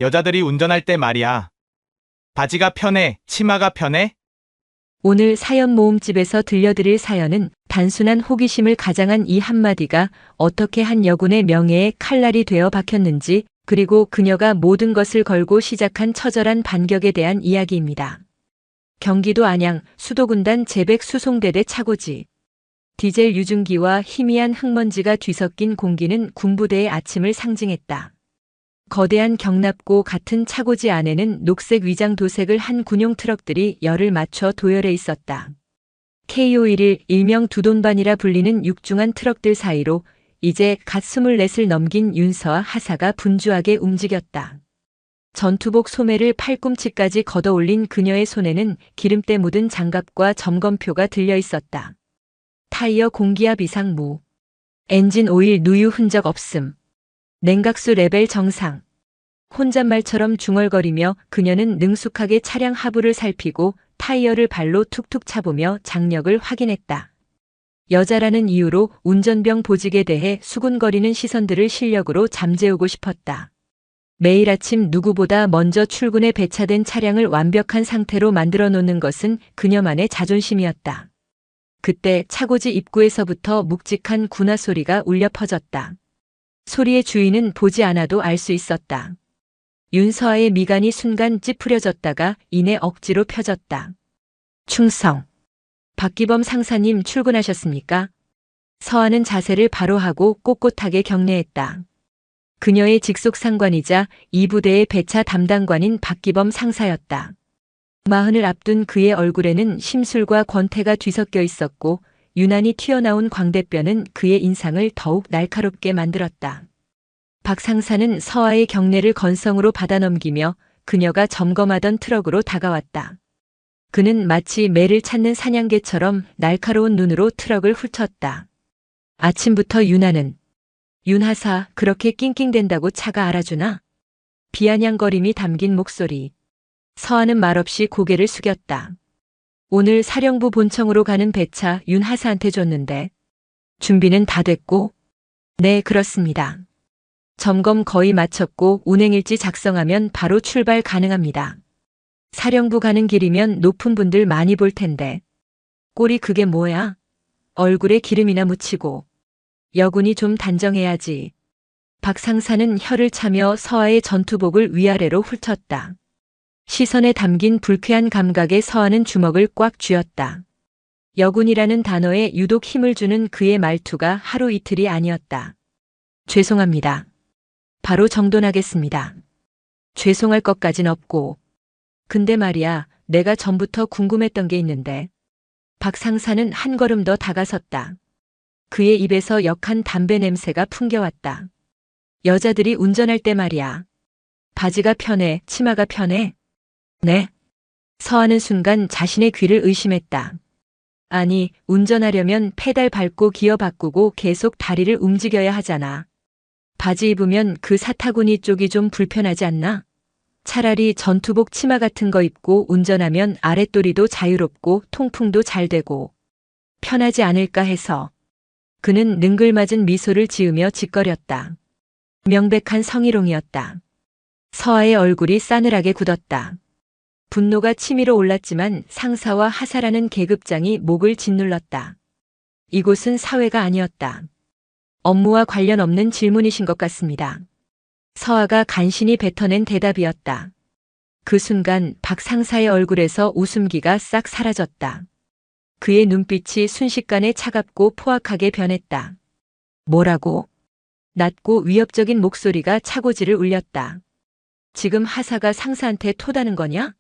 여자들이 운전할 때 말이야. 바지가 편해, 치마가 편해? 오늘 사연 모음집에서 들려드릴 사연은 단순한 호기심을 가장한 이 한마디가 어떻게 한 여군의 명예에 칼날이 되어 박혔는지, 그리고 그녀가 모든 것을 걸고 시작한 처절한 반격에 대한 이야기입니다. 경기도 안양 수도군단 제백 수송대대 차고지. 디젤 유증기와 희미한 흙먼지가 뒤섞인 공기는 군부대의 아침을 상징했다. 거대한 경납고 같은 차고지 안에는 녹색 위장 도색을 한 군용 트럭들이 열을 맞춰 도열해 있었다. K511 일명 두돈반이라 불리는 육중한 트럭들 사이로 이제 갓 24을 넘긴 윤서와 하사가 분주하게 움직였다. 전투복 소매를 팔꿈치까지 걷어올린 그녀의 손에는 기름때 묻은 장갑과 점검표가 들려 있었다. 타이어 공기압 이상 무. 엔진 오일 누유 흔적 없음. 냉각수 레벨 정상. 혼잣말처럼 중얼거리며 그녀는 능숙하게 차량 하부를 살피고 타이어를 발로 툭툭 차보며 장력을 확인했다. 여자라는 이유로 운전병 보직에 대해 수군거리는 시선들을 실력으로 잠재우고 싶었다. 매일 아침 누구보다 먼저 출근에 배차된 차량을 완벽한 상태로 만들어 놓는 것은 그녀만의 자존심이었다. 그때 차고지 입구에서부터 묵직한 군화 소리가 울려 퍼졌다. 소리의 주인은 보지 않아도 알 수 있었다. 윤서아의 미간이 순간 찌푸려졌다가 이내 억지로 펴졌다. 충성. 박기범 상사님 출근하셨습니까? 서아는 자세를 바로 하고 꼿꼿하게 경례했다. 그녀의 직속 상관이자 이 부대의 배차 담당관인 박기범 상사였다. 40을 앞둔 그의 얼굴에는 심술과 권태가 뒤섞여 있었고 유난히 튀어나온 광대뼈는 그의 인상을 더욱 날카롭게 만들었다. 박 상사는 서아의 경례를 건성으로 받아넘기며 그녀가 점검하던 트럭으로 다가왔다. 그는 마치 매를 찾는 사냥개처럼 날카로운 눈으로 트럭을 훑었다. 아침부터 윤하는 윤하사 그렇게 낑낑댄다고 차가 알아주나? 비아냥거림이 담긴 목소리. 서아는 말없이 고개를 숙였다. 오늘 사령부 본청으로 가는 배차 윤하사한테 줬는데. 준비는 다 됐고? 네, 그렇습니다. 점검 거의 마쳤고 운행일지 작성하면 바로 출발 가능합니다. 사령부 가는 길이면 높은 분들 많이 볼 텐데. 꼴이 그게 뭐야? 얼굴에 기름이나 묻히고. 여군이 좀 단정해야지. 박 상사는 혀를 차며 서아의 전투복을 위아래로 훑었다. 시선에 담긴 불쾌한 감각에 서아는 주먹을 꽉 쥐었다. 여군이라는 단어에 유독 힘을 주는 그의 말투가 하루 이틀이 아니었다. 죄송합니다. 바로 정돈하겠습니다. 죄송할 것까진 없고. 근데 말이야, 내가 전부터 궁금했던 게 있는데. 박 상사는 한 걸음 더 다가섰다. 그의 입에서 역한 담배 냄새가 풍겨왔다. 여자들이 운전할 때 말이야. 바지가 편해, 치마가 편해? 네. 서하는 순간 자신의 귀를 의심했다. 아니, 운전하려면 페달 밟고 기어 바꾸고 계속 다리를 움직여야 하잖아. 바지 입으면 그 사타구니 쪽이 좀 불편하지 않나? 차라리 전투복 치마 같은 거 입고 운전하면 아랫도리도 자유롭고 통풍도 잘 되고 편하지 않을까 해서. 그는 능글맞은 미소를 지으며 짓거렸다. 명백한 성희롱이었다. 서아의 얼굴이 싸늘하게 굳었다. 분노가 치밀어 올랐지만 상사와 하사라는 계급장이 목을 짓눌렀다. 이곳은 사회가 아니었다. 업무와 관련 없는 질문이신 것 같습니다. 서아가 간신히 뱉어낸 대답이었다. 그 순간 박 상사의 얼굴에서 웃음기가 싹 사라졌다. 그의 눈빛이 순식간에 차갑고 포악하게 변했다. 뭐라고? 낮고 위협적인 목소리가 차고지를 울렸다. 지금 하사가 상사한테 토다는 거냐?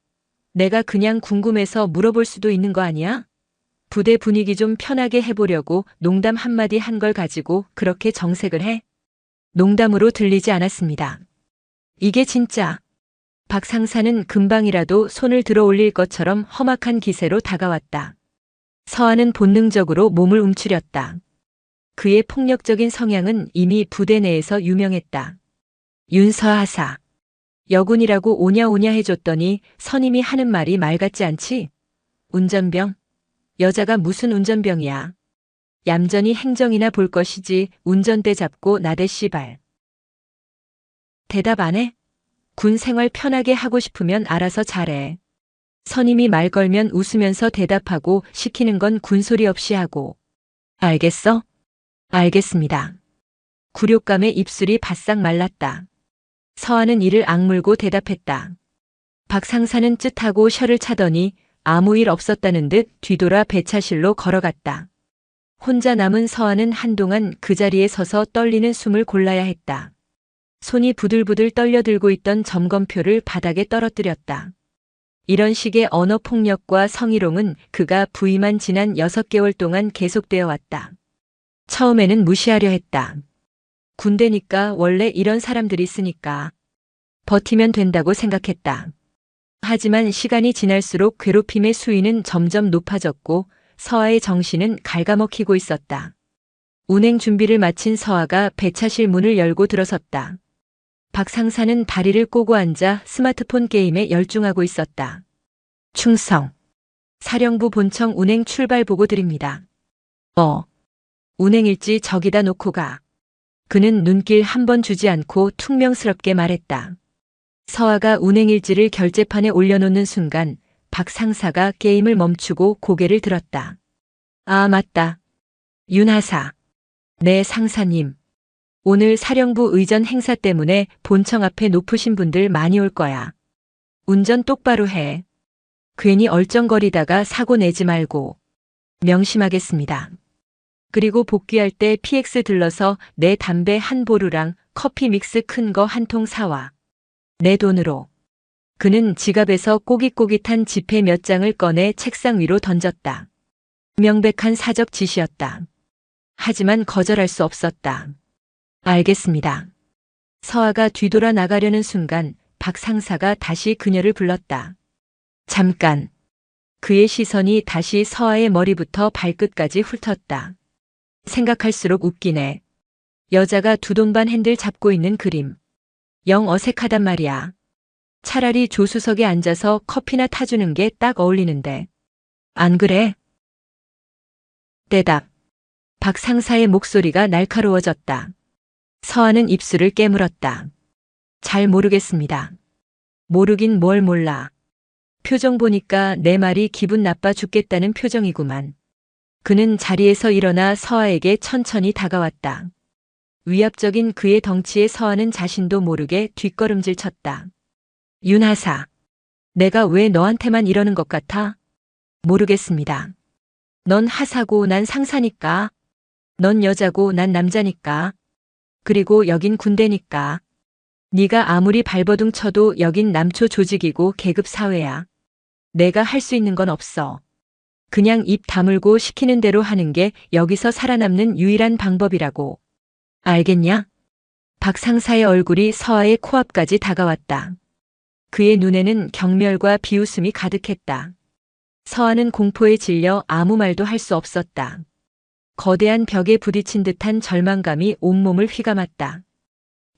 내가 그냥 궁금해서 물어볼 수도 있는 거 아니야? 부대 분위기 좀 편하게 해보려고 농담 한마디 한 걸 가지고 그렇게 정색을 해? 농담으로 들리지 않았습니다. 이게 진짜. 박 상사는 금방이라도 손을 들어 올릴 것처럼 험악한 기세로 다가왔다. 서아는 본능적으로 몸을 움츠렸다. 그의 폭력적인 성향은 이미 부대 내에서 유명했다. 윤서하사. 여군이라고 오냐오냐 해줬더니 선임이 하는 말이 말 같지 않지? 운전병? 여자가 무슨 운전병이야. 얌전히 행정이나 볼 것이지 운전대 잡고 나대 씨발. 대답 안 해? 군 생활 편하게 하고 싶으면 알아서 잘해. 선임이 말 걸면 웃으면서 대답하고 시키는 건 군소리 없이 하고. 알겠어? 알겠습니다. 굴욕감에 입술이 바싹 말랐다. 서한은 이를 악물고 대답했다. 박 상사는 쯧하고 혀를 차더니 아무 일 없었다는 듯 뒤돌아 배차실로 걸어갔다. 혼자 남은 서한은 한동안 그 자리에 서서 떨리는 숨을 골라야 했다. 손이 부들부들 떨려들고 있던 점검표를 바닥에 떨어뜨렸다. 이런 식의 언어폭력과 성희롱은 그가 부임한 지난 6개월 동안 계속되어 왔다. 처음에는 무시하려 했다. 군대니까 원래 이런 사람들이 있으니까 버티면 된다고 생각했다. 하지만 시간이 지날수록 괴롭힘의 수위는 점점 높아졌고 서아의 정신은 갉아먹히고 있었다. 운행 준비를 마친 서아가 배차실 문을 열고 들어섰다. 박 상사는 다리를 꼬고 앉아 스마트폰 게임에 열중하고 있었다. 충성. 사령부 본청 운행 출발 보고 드립니다. 운행일지 저기다 놓고 가. 그는 눈길 한 번 주지 않고 퉁명스럽게 말했다. 서아가 운행일지를 결제판에 올려놓는 순간 박 상사가 게임을 멈추고 고개를 들었다. 아, 맞다. 윤하사. 네, 상사님. 오늘 사령부 의전 행사 때문에 본청 앞에 높으신 분들 많이 올 거야. 운전 똑바로 해. 괜히 얼쩡거리다가 사고 내지 말고. 명심하겠습니다. 그리고 복귀할 때 PX 들러서 내 담배 한 보루랑 커피 믹스 큰 거 한 통 사와. 내 돈으로. 그는 지갑에서 꼬깃꼬깃한 지폐 몇 장을 꺼내 책상 위로 던졌다. 명백한 사적 지시였다. 하지만 거절할 수 없었다. 알겠습니다. 서아가 뒤돌아 나가려는 순간 박 상사가 다시 그녀를 불렀다. 잠깐. 그의 시선이 다시 서아의 머리부터 발끝까지 훑었다. 생각할수록 웃기네. 여자가 두 돈반 핸들 잡고 있는 그림. 영 어색하단 말이야. 차라리 조수석에 앉아서 커피나 타주는 게 딱 어울리는데. 안 그래? 대답. 박 상사의 목소리가 날카로워졌다. 서아는 입술을 깨물었다. 잘 모르겠습니다. 모르긴 뭘 몰라. 표정 보니까 내 말이 기분 나빠 죽겠다는 표정이구만. 그는 자리에서 일어나 서아에게 천천히 다가왔다. 위압적인 그의 덩치에 서아는 자신도 모르게 뒷걸음질 쳤다. 윤하사. 내가 왜 너한테만 이러는 것 같아? 모르겠습니다. 넌 하사고 난 상사니까. 넌 여자고 난 남자니까. 그리고 여긴 군대니까. 네가 아무리 발버둥 쳐도 여긴 남초 조직이고 계급 사회야. 내가 할 수 있는 건 없어. 그냥 입 다물고 시키는 대로 하는 게 여기서 살아남는 유일한 방법이라고. 알겠냐? 박 상사의 얼굴이 서아의 코앞까지 다가왔다. 그의 눈에는 경멸과 비웃음이 가득했다. 서아는 공포에 질려 아무 말도 할 수 없었다. 거대한 벽에 부딪힌 듯한 절망감이 온몸을 휘감았다.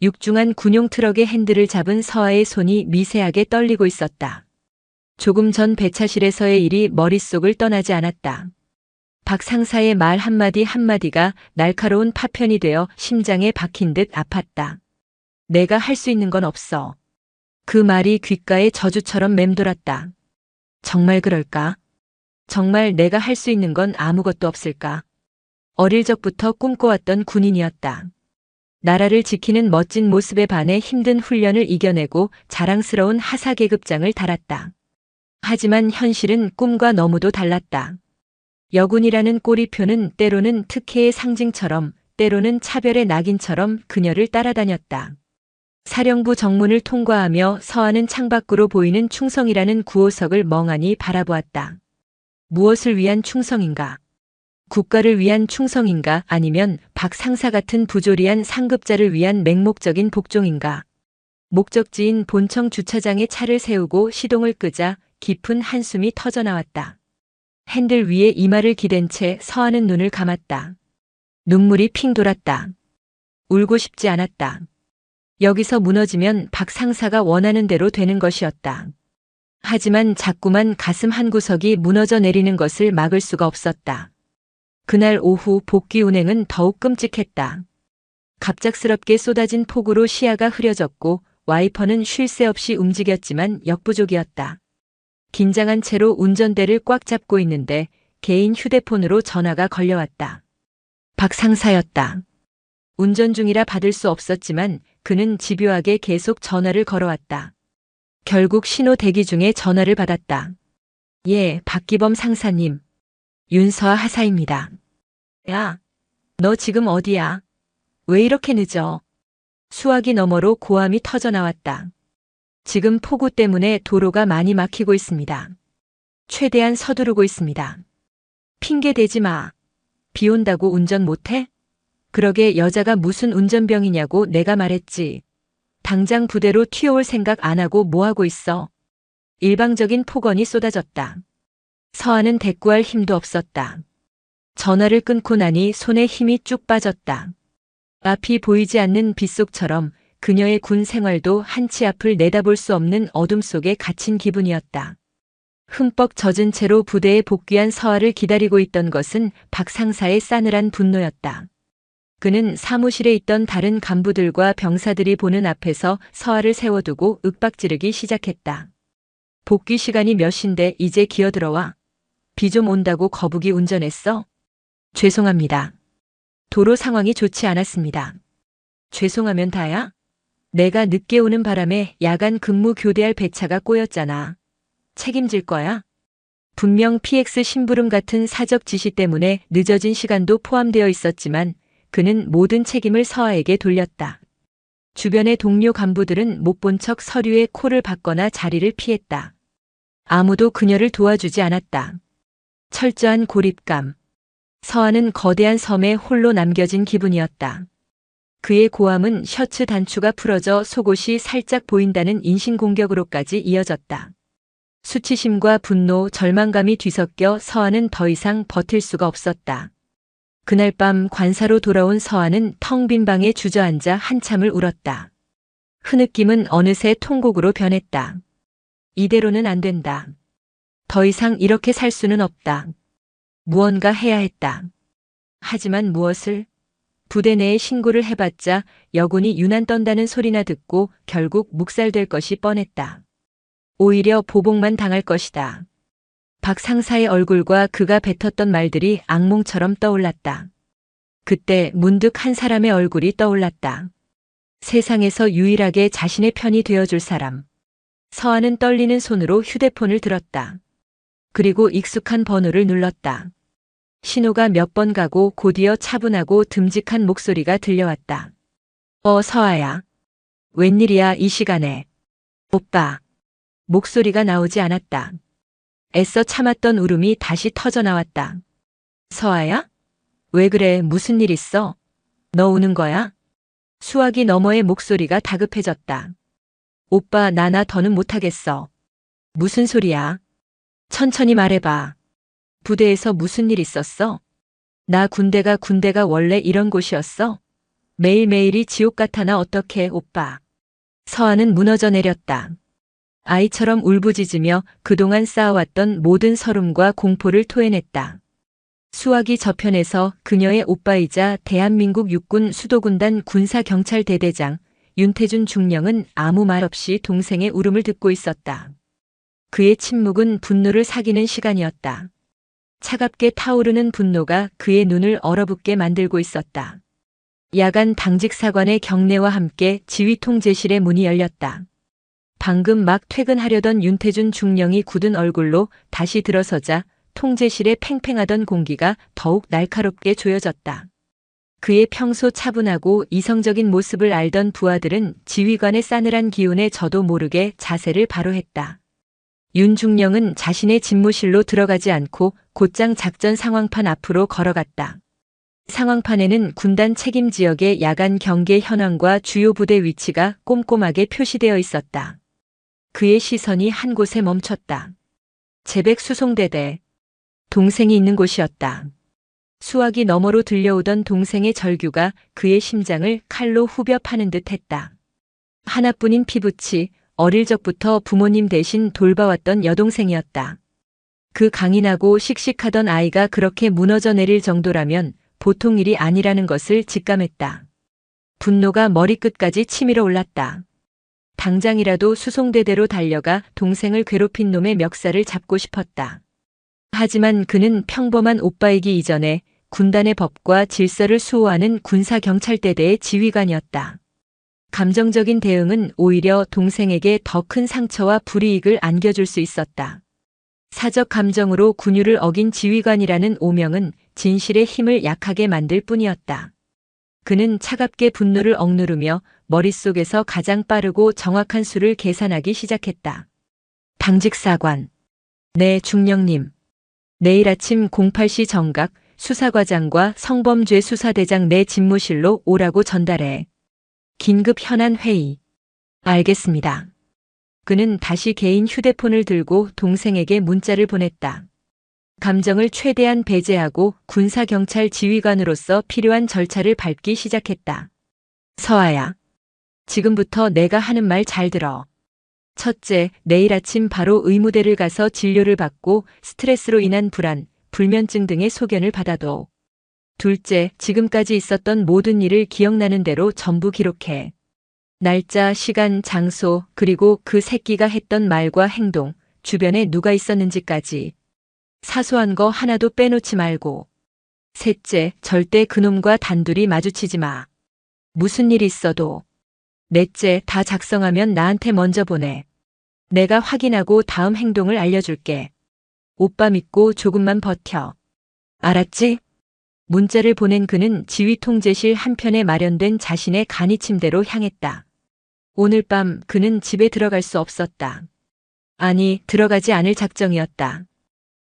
육중한 군용 트럭의 핸들을 잡은 서아의 손이 미세하게 떨리고 있었다. 조금 전 배차실에서의 일이 머릿속을 떠나지 않았다. 박 상사의 말 한마디 한마디가 날카로운 파편이 되어 심장에 박힌 듯 아팠다. 내가 할 수 있는 건 없어. 그 말이 귓가에 저주처럼 맴돌았다. 정말 그럴까? 정말 내가 할 수 있는 건 아무것도 없을까? 어릴 적부터 꿈꿔왔던 군인이었다. 나라를 지키는 멋진 모습에 반해 힘든 훈련을 이겨내고 자랑스러운 하사 계급장을 달았다. 하지만 현실은 꿈과 너무도 달랐다. 여군이라는 꼬리표는 때로는 특혜의 상징처럼, 때로는 차별의 낙인처럼 그녀를 따라다녔다. 사령부 정문을 통과하며 서아는 창밖으로 보이는 충성이라는 구호석을 멍하니 바라보았다. 무엇을 위한 충성인가? 국가를 위한 충성인가? 아니면 박 상사 같은 부조리한 상급자를 위한 맹목적인 복종인가? 목적지인 본청 주차장에 차를 세우고 시동을 끄자 깊은 한숨이 터져나왔다. 핸들 위에 이마를 기댄 채 서아는 눈을 감았다. 눈물이 핑 돌았다. 울고 싶지 않았다. 여기서 무너지면 박 상사가 원하는 대로 되는 것이었다. 하지만 자꾸만 가슴 한구석이 무너져 내리는 것을 막을 수가 없었다. 그날 오후 복귀 운행은 더욱 끔찍했다. 갑작스럽게 쏟아진 폭우로 시야가 흐려졌고 와이퍼는 쉴 새 없이 움직였지만 역부족이었다. 긴장한 채로 운전대를 꽉 잡고 있는데 개인 휴대폰으로 전화가 걸려왔다. 박 상사였다. 운전 중이라 받을 수 없었지만 그는 집요하게 계속 전화를 걸어왔다. 결국 신호 대기 중에 전화를 받았다. 예, 박기범 상사님. 윤서아 하사입니다. 야, 너 지금 어디야? 왜 이렇게 늦어? 수화기 너머로 고함이 터져 나왔다. 지금 폭우 때문에 도로가 많이 막히고 있습니다. 최대한 서두르고 있습니다. 핑계 대지 마. 비 온다고 운전 못해? 그러게 여자가 무슨 운전병이냐고 내가 말했지. 당장 부대로 튀어올 생각 안 하고 뭐 하고 있어? 일방적인 폭언이 쏟아졌다. 서아는 대꾸할 힘도 없었다. 전화를 끊고 나니 손에 힘이 쭉 빠졌다. 앞이 보이지 않는 빗속처럼 그녀의 군 생활도 한치 앞을 내다볼 수 없는 어둠 속에 갇힌 기분이었다. 흠뻑 젖은 채로 부대에 복귀한 서아를 기다리고 있던 것은 박 상사의 싸늘한 분노였다. 그는 사무실에 있던 다른 간부들과 병사들이 보는 앞에서 서아를 세워두고 윽박지르기 시작했다. 복귀 시간이 몇인데 이제 기어들어와. 비 좀 온다고 거북이 운전했어? 죄송합니다. 도로 상황이 좋지 않았습니다. 죄송하면 다야? 내가 늦게 오는 바람에 야간 근무 교대할 배차가 꼬였잖아. 책임질 거야? 분명 PX 심부름 같은 사적 지시 때문에 늦어진 시간도 포함되어 있었지만 그는 모든 책임을 서아에게 돌렸다. 주변의 동료 간부들은 못 본 척 서류에 코를 박거나 자리를 피했다. 아무도 그녀를 도와주지 않았다. 철저한 고립감. 서아는 거대한 섬에 홀로 남겨진 기분이었다. 그의 고함은 셔츠 단추가 풀어져 속옷이 살짝 보인다는 인신공격으로까지 이어졌다. 수치심과 분노, 절망감이 뒤섞여 서아는 더 이상 버틸 수가 없었다. 그날 밤 관사로 돌아온 서아는 텅 빈 방에 주저앉아 한참을 울었다. 흐느낌은 어느새 통곡으로 변했다. 이대로는 안 된다. 더 이상 이렇게 살 수는 없다. 무언가 해야 했다. 하지만 무엇을? 부대 내에 신고를 해봤자 여군이 유난 떤다는 소리나 듣고 결국 묵살될 것이 뻔했다. 오히려 보복만 당할 것이다. 박 상사의 얼굴과 그가 뱉었던 말들이 악몽처럼 떠올랐다. 그때 문득 한 사람의 얼굴이 떠올랐다. 세상에서 유일하게 자신의 편이 되어줄 사람. 서아는 떨리는 손으로 휴대폰을 들었다. 그리고 익숙한 번호를 눌렀다. 신호가 몇 번 가고 곧이어 차분하고 듬직한 목소리가 들려왔다. 서아야. 웬일이야 이 시간에. 오빠. 목소리가 나오지 않았다. 애써 참았던 울음이 다시 터져 나왔다. 서아야? 왜 그래, 무슨 일 있어? 너 우는 거야? 수화기 너머의 목소리가 다급해졌다. 오빠 나 더는 못하겠어. 무슨 소리야? 천천히 말해봐. 부대에서 무슨 일 있었어? 나 군대가 원래 이런 곳이었어? 매일매일이 지옥 같아나 어떡해 오빠. 서아는 무너져 내렸다. 아이처럼 울부짖으며 그동안 쌓아왔던 모든 서름과 공포를 토해냈다. 수화기 저편에서 그녀의 오빠이자 대한민국 육군 수도군단 군사경찰대대장 윤태준 중령은 아무 말 없이 동생의 울음을 듣고 있었다. 그의 침묵은 분노를 사기는 시간이었다. 차갑게 타오르는 분노가 그의 눈을 얼어붙게 만들고 있었다. 야간 당직 사관의 경례와 함께 지휘 통제실의 문이 열렸다. 방금 막 퇴근하려던 윤태준 중령이 굳은 얼굴로 다시 들어서자 통제실에 팽팽하던 공기가 더욱 날카롭게 조여졌다. 그의 평소 차분하고 이성적인 모습을 알던 부하들은 지휘관의 싸늘한 기운에 저도 모르게 자세를 바로 했다. 윤 중령은 자신의 집무실로 들어가지 않고 곧장 작전 상황판 앞으로 걸어갔다. 상황판에는 군단 책임 지역의 야간 경계 현황과 주요 부대 위치가 꼼꼼하게 표시되어 있었다. 그의 시선이 한 곳에 멈췄다. 제백 수송대대. 동생이 있는 곳이었다. 수화기 너머로 들려오던 동생의 절규가 그의 심장을 칼로 후벼 파는 듯 했다. 하나뿐인 피부치, 어릴 적부터 부모님 대신 돌봐왔던 여동생이었다. 그 강인하고 씩씩하던 아이가 그렇게 무너져 내릴 정도라면 보통 일이 아니라는 것을 직감했다. 분노가 머리끝까지 치밀어 올랐다. 당장이라도 수송대대로 달려가 동생을 괴롭힌 놈의 멱살을 잡고 싶었다. 하지만 그는 평범한 오빠이기 이전에 군단의 법과 질서를 수호하는 군사경찰대대의 지휘관이었다. 감정적인 대응은 오히려 동생에게 더 큰 상처와 불이익을 안겨줄 수 있었다. 사적 감정으로 군율을 어긴 지휘관이라는 오명은 진실의 힘을 약하게 만들 뿐이었다. 그는 차갑게 분노를 억누르며 머릿속에서 가장 빠르고 정확한 수를 계산하기 시작했다. 당직사관. 네, 중령님. 내일 아침 08시 정각 수사과장과 성범죄 수사대장 내 집무실로 오라고 전달해. 긴급 현안 회의. 알겠습니다. 그는 다시 개인 휴대폰을 들고 동생에게 문자를 보냈다. 감정을 최대한 배제하고 군사경찰 지휘관으로서 필요한 절차를 밟기 시작했다. 서아야. 지금부터 내가 하는 말 잘 들어. 첫째, 내일 아침 바로 의무대를 가서 진료를 받고 스트레스로 인한 불안, 불면증 등의 소견을 받아도. 둘째, 지금까지 있었던 모든 일을 기억나는 대로 전부 기록해. 날짜, 시간, 장소, 그리고 그 새끼가 했던 말과 행동, 주변에 누가 있었는지까지. 사소한 거 하나도 빼놓지 말고. 셋째, 절대 그놈과 단둘이 마주치지 마. 무슨 일 있어도. 넷째, 다 작성하면 나한테 먼저 보내. 내가 확인하고 다음 행동을 알려줄게. 오빠 믿고 조금만 버텨. 알았지? 문자를 보낸 그는 지휘 통제실 한편에 마련된 자신의 간이 침대로 향했다. 오늘 밤 그는 집에 들어갈 수 없었다. 아니, 들어가지 않을 작정이었다.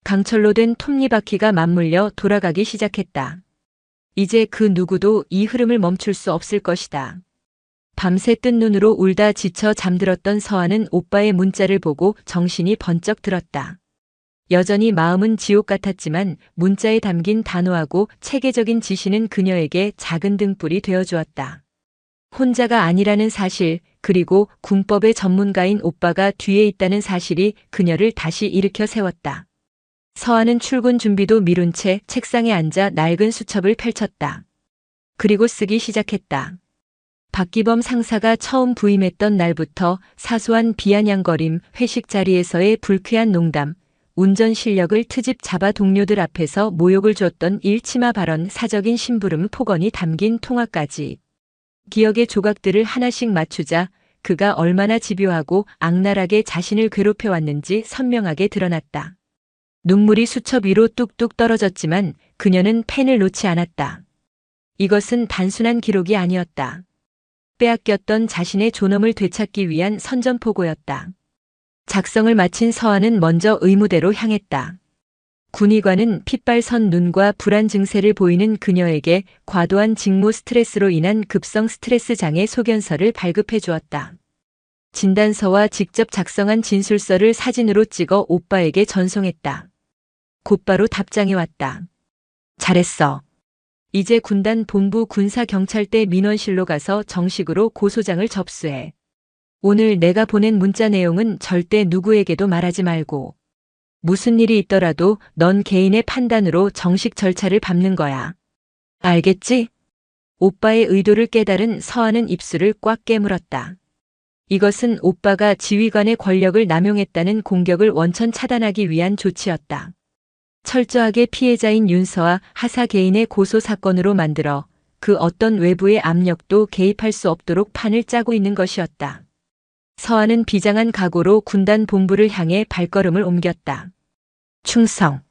강철로 된 톱니바퀴가 맞물려 돌아가기 시작했다. 이제 그 누구도 이 흐름을 멈출 수 없을 것이다. 밤새 뜬 눈으로 울다 지쳐 잠들었던 서아는 오빠의 문자를 보고 정신이 번쩍 들었다. 여전히 마음은 지옥 같았지만 문자에 담긴 단호하고 체계적인 지시는 그녀에게 작은 등불이 되어주었다. 혼자가 아니라는 사실, 그리고 군법의 전문가인 오빠가 뒤에 있다는 사실이 그녀를 다시 일으켜 세웠다. 서아는 출근 준비도 미룬 채 책상에 앉아 낡은 수첩을 펼쳤다. 그리고 쓰기 시작했다. 박기범 상사가 처음 부임했던 날부터 사소한 비아냥거림, 회식 자리에서의 불쾌한 농담, 운전 실력을 트집 잡아 동료들 앞에서 모욕을 줬던 일치마 발언, 사적인 심부름, 폭언이 담긴 통화까지. 기억의 조각들을 하나씩 맞추자 그가 얼마나 집요하고 악랄하게 자신을 괴롭혀왔는지 선명하게 드러났다. 눈물이 수첩 위로 뚝뚝 떨어졌지만 그녀는 펜을 놓지 않았다. 이것은 단순한 기록이 아니었다. 빼앗겼던 자신의 존엄을 되찾기 위한 선전포고였다. 작성을 마친 서아는 먼저 의무대로 향했다. 군의관은 핏발선 눈과 불안 증세를 보이는 그녀에게 과도한 직무 스트레스로 인한 급성 스트레스 장애 소견서를 발급해 주었다. 진단서와 직접 작성한 진술서를 사진으로 찍어 오빠에게 전송했다. 곧바로 답장이 왔다. 잘했어. 이제 군단 본부 군사경찰대 민원실로 가서 정식으로 고소장을 접수해. 오늘 내가 보낸 문자 내용은 절대 누구에게도 말하지 말고. 무슨 일이 있더라도 넌 개인의 판단으로 정식 절차를 밟는 거야. 알겠지? 오빠의 의도를 깨달은 서아는 입술을 꽉 깨물었다. 이것은 오빠가 지휘관의 권력을 남용했다는 공격을 원천 차단하기 위한 조치였다. 철저하게 피해자인 윤서와 하사 개인의 고소 사건으로 만들어 그 어떤 외부의 압력도 개입할 수 없도록 판을 짜고 있는 것이었다. 서아는 비장한 각오로 군단 본부를 향해 발걸음을 옮겼다. 충성.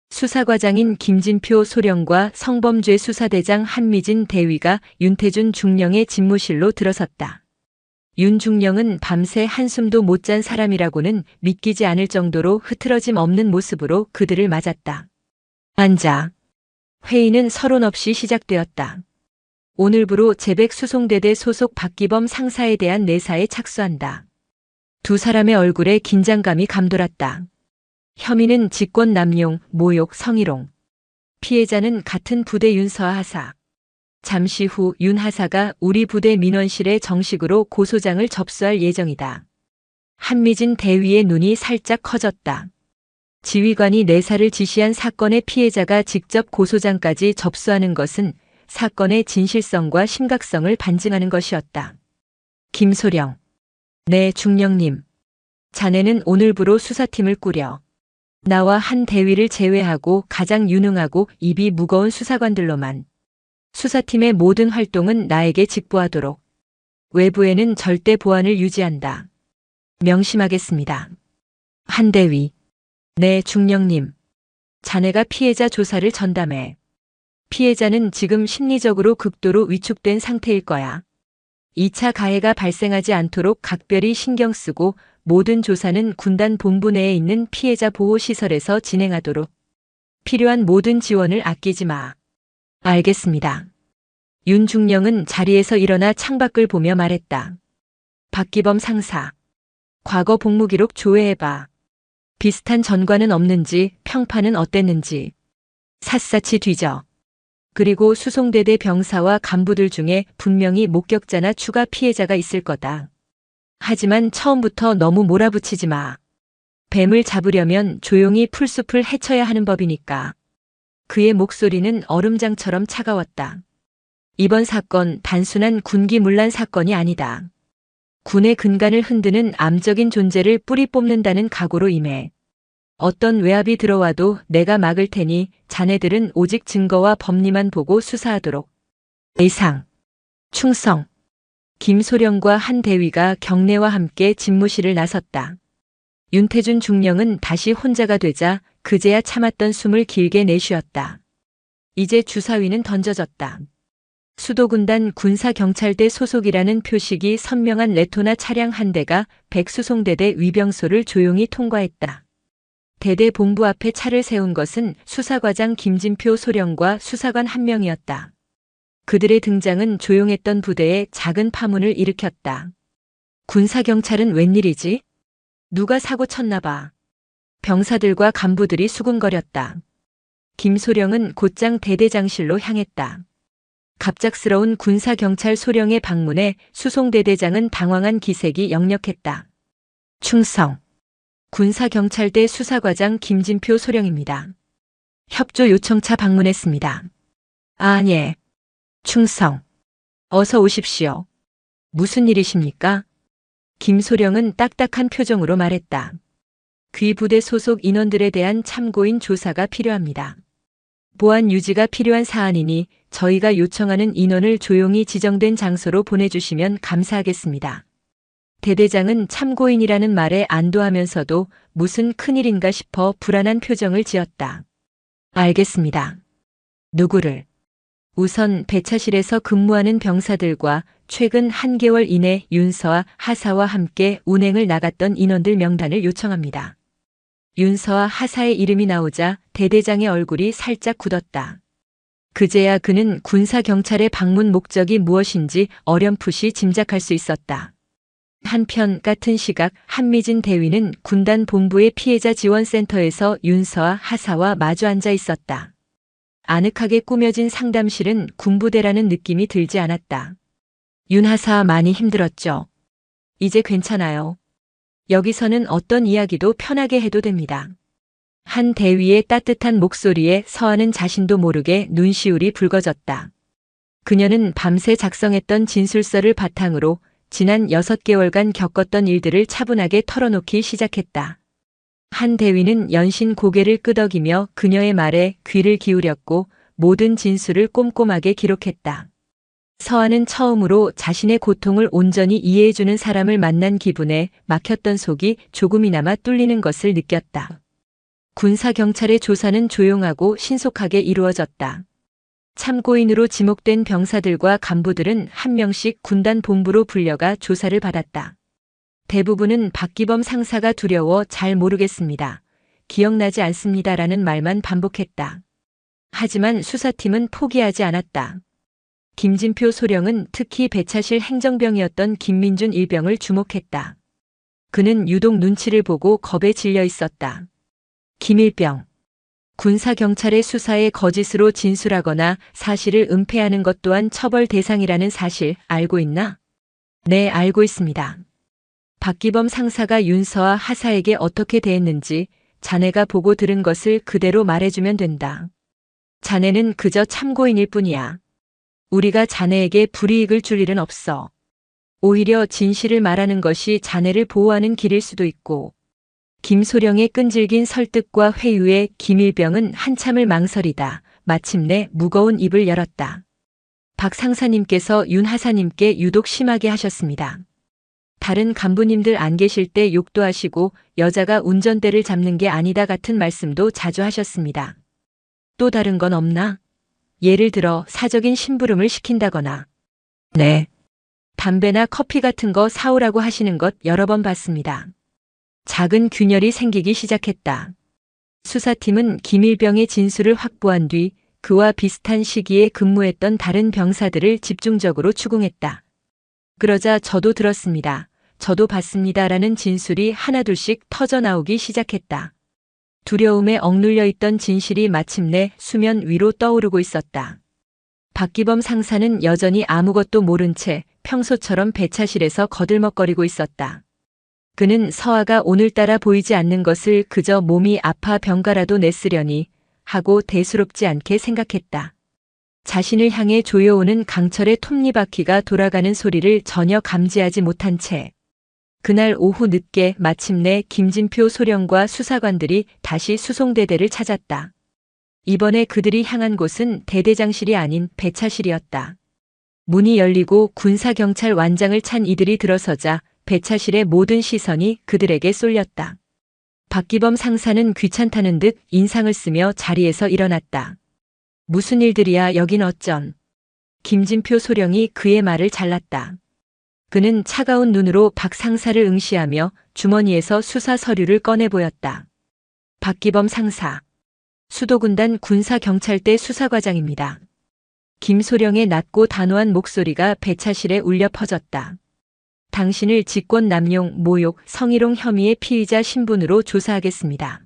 수사과장인 김진표 소령과 성범죄 수사대장 한미진 대위가 윤태준 중령의 집무실로 들어섰다. 윤 중령은 밤새 한숨도 못 잔 사람이라고는 믿기지 않을 정도로 흐트러짐 없는 모습으로 그들을 맞았다. 앉아. 회의는 서론 없이 시작되었다. 오늘부로 제백 수송대대 소속 박기범 상사에 대한 내사에 착수한다. 두 사람의 얼굴에 긴장감이 감돌았다. 혐의는 직권 남용, 모욕, 성희롱. 피해자는 같은 부대 윤서아 하사. 잠시 후 윤 하사가 우리 부대 민원실에 정식으로 고소장을 접수할 예정이다. 한미진 대위의 눈이 살짝 커졌다. 지휘관이 내사를 지시한 사건의 피해자가 직접 고소장까지 접수하는 것은 사건의 진실성과 심각성을 반증하는 것이었다. 김소령. 네, 중령님. 자네는 오늘부로 수사팀을 꾸려. 나와 한 대위를 제외하고 가장 유능하고 입이 무거운 수사관들로만. 수사팀의 모든 활동은 나에게 직보하도록. 외부에는 절대 보안을 유지한다. 명심하겠습니다. 한 대위. 네, 중령님. 자네가 피해자 조사를 전담해. 피해자는 지금 심리적으로 극도로 위축된 상태일 거야. 2차 가해가 발생하지 않도록 각별히 신경 쓰고 모든 조사는 군단 본부 내에 있는 피해자 보호시설에서 진행하도록. 필요한 모든 지원을 아끼지 마. 알겠습니다. 윤중령은 자리에서 일어나 창밖을 보며 말했다. 박기범 상사. 과거 복무기록 조회해봐. 비슷한 전과는 없는지, 평판은 어땠는지. 샅샅이 뒤져. 그리고 수송대대 병사와 간부들 중에 분명히 목격자나 추가 피해자가 있을 거다. 하지만 처음부터 너무 몰아붙이지 마. 뱀을 잡으려면 조용히 풀숲을 헤쳐야 하는 법이니까. 그의 목소리는 얼음장처럼 차가웠다. 이번 사건 단순한 군기문란 사건이 아니다. 군의 근간을 흔드는 암적인 존재를 뿌리 뽑는다는 각오로 임해. 어떤 외압이 들어와도 내가 막을 테니 자네들은 오직 증거와 법리만 보고 수사하도록. 의상, 충성. 김소령과 한 대위가 경례와 함께 집무실을 나섰다. 윤태준 중령은 다시 혼자가 되자 그제야 참았던 숨을 길게 내쉬었다. 이제 주사위는 던져졌다. 수도군단 군사경찰대 소속이라는 표식이 선명한 레토나 차량 한 대가 백수송대대 위병소를 조용히 통과했다. 대대 본부 앞에 차를 세운 것은 수사과장 김진표 소령과 수사관 한 명이었다. 그들의 등장은 조용했던 부대에 작은 파문을 일으켰다. 군사경찰은 웬일이지? 누가 사고 쳤나 봐. 병사들과 간부들이 수군거렸다. 김소령은 곧장 대대장실로 향했다. 갑작스러운 군사경찰 소령의 방문에 수송대대장은 당황한 기색이 역력했다. 충성. 군사경찰대 수사과장 김진표 소령입니다. 협조 요청차 방문했습니다. 아, 예. 충성. 어서 오십시오. 무슨 일이십니까? 김소령은 딱딱한 표정으로 말했다. 귀 부대 소속 인원들에 대한 참고인 조사가 필요합니다. 보안 유지가 필요한 사안이니 저희가 요청하는 인원을 조용히 지정된 장소로 보내주시면 감사하겠습니다. 대대장은 참고인이라는 말에 안도하면서도 무슨 큰일인가 싶어 불안한 표정을 지었다. 알겠습니다. 누구를? 우선 배차실에서 근무하는 병사들과 최근 한 개월 이내 윤서와 하사와 함께 운행을 나갔던 인원들 명단을 요청합니다. 윤서와 하사의 이름이 나오자 대대장의 얼굴이 살짝 굳었다. 그제야 그는 군사경찰의 방문 목적이 무엇인지 어렴풋이 짐작할 수 있었다. 한편 같은 시각 한미진 대위는 군단 본부의 피해자 지원센터에서 윤서와 하사와 마주 앉아 있었다. 아늑하게 꾸며진 상담실은 군부대라는 느낌이 들지 않았다. 윤하사 많이 힘들었죠. 이제 괜찮아요. 여기서는 어떤 이야기도 편하게 해도 됩니다. 한 대위의 따뜻한 목소리에 서하는 자신도 모르게 눈시울이 붉어졌다. 그녀는 밤새 작성했던 진술서를 바탕으로 지난 6개월간 겪었던 일들을 차분하게 털어놓기 시작했다. 한 대위는 연신 고개를 끄덕이며 그녀의 말에 귀를 기울였고 모든 진술을 꼼꼼하게 기록했다. 서하는 처음으로 자신의 고통을 온전히 이해해주는 사람을 만난 기분에 막혔던 속이 조금이나마 뚫리는 것을 느꼈다. 군사경찰의 조사는 조용하고 신속하게 이루어졌다. 참고인으로 지목된 병사들과 간부들은 한 명씩 군단 본부로 불려가 조사를 받았다. 대부분은 박기범 상사가 두려워 잘 모르겠습니다. 기억나지 않습니다라는 말만 반복했다. 하지만 수사팀은 포기하지 않았다. 김진표 소령은 특히 배차실 행정병이었던 김민준 일병을 주목했다. 그는 유독 눈치를 보고 겁에 질려 있었다. 김일병. 군사경찰의 수사에 거짓으로 진술하거나 사실을 은폐하는 것 또한 처벌 대상이라는 사실 알고 있나? 네, 알고 있습니다. 박기범 상사가 윤서와 하사에게 어떻게 대했는지 자네가 보고 들은 것을 그대로 말해주면 된다. 자네는 그저 참고인일 뿐이야. 우리가 자네에게 불이익을 줄 일은 없어. 오히려 진실을 말하는 것이 자네를 보호하는 길일 수도 있고. 김소령의 끈질긴 설득과 회유에 김일병은 한참을 망설이다 마침내 무거운 입을 열었다. 박 상사님께서 윤 하사님께 유독 심하게 하셨습니다. 다른 간부님들 안 계실 때 욕도 하시고 여자가 운전대를 잡는 게 아니다 같은 말씀도 자주 하셨습니다. 또 다른 건 없나? 예를 들어 사적인 심부름을 시킨다거나. 네. 담배나 커피 같은 거 사오라고 하시는 것 여러 번 봤습니다. 작은 균열이 생기기 시작했다. 수사팀은 김일병의 진술을 확보한 뒤 그와 비슷한 시기에 근무했던 다른 병사들을 집중적으로 추궁했다. 그러자 저도 들었습니다. 저도 봤습니다라는 진술이 하나둘씩 터져나오기 시작했다. 두려움에 억눌려 있던 진실이 마침내 수면 위로 떠오르고 있었다. 박기범 상사는 여전히 아무것도 모른 채 평소처럼 배차실에서 거들먹거리고 있었다. 그는 서아가 오늘따라 보이지 않는 것을 그저 몸이 아파 병가라도 냈으려니 하고 대수롭지 않게 생각했다. 자신을 향해 조여오는 강철의 톱니바퀴가 돌아가는 소리를 전혀 감지하지 못한 채 그날 오후 늦게 마침내 김진표 소령과 수사관들이 다시 수송대대를 찾았다. 이번에 그들이 향한 곳은 대대장실이 아닌 배차실이었다. 문이 열리고 군사경찰 완장을 찬 이들이 들어서자 배차실의 모든 시선이 그들에게 쏠렸다. 박기범 상사는 귀찮다는 듯 인상을 쓰며 자리에서 일어났다. 무슨 일들이야 여긴 어쩐. 김진표 소령이 그의 말을 잘랐다. 그는 차가운 눈으로 박 상사를 응시하며 주머니에서 수사 서류를 꺼내 보였다. 박기범 상사. 수도군단 군사경찰대 수사과장입니다. 김소령의 낮고 단호한 목소리가 배차실에 울려 퍼졌다. 당신을 직권 남용, 모욕, 성희롱 혐의의 피의자 신분으로 조사하겠습니다.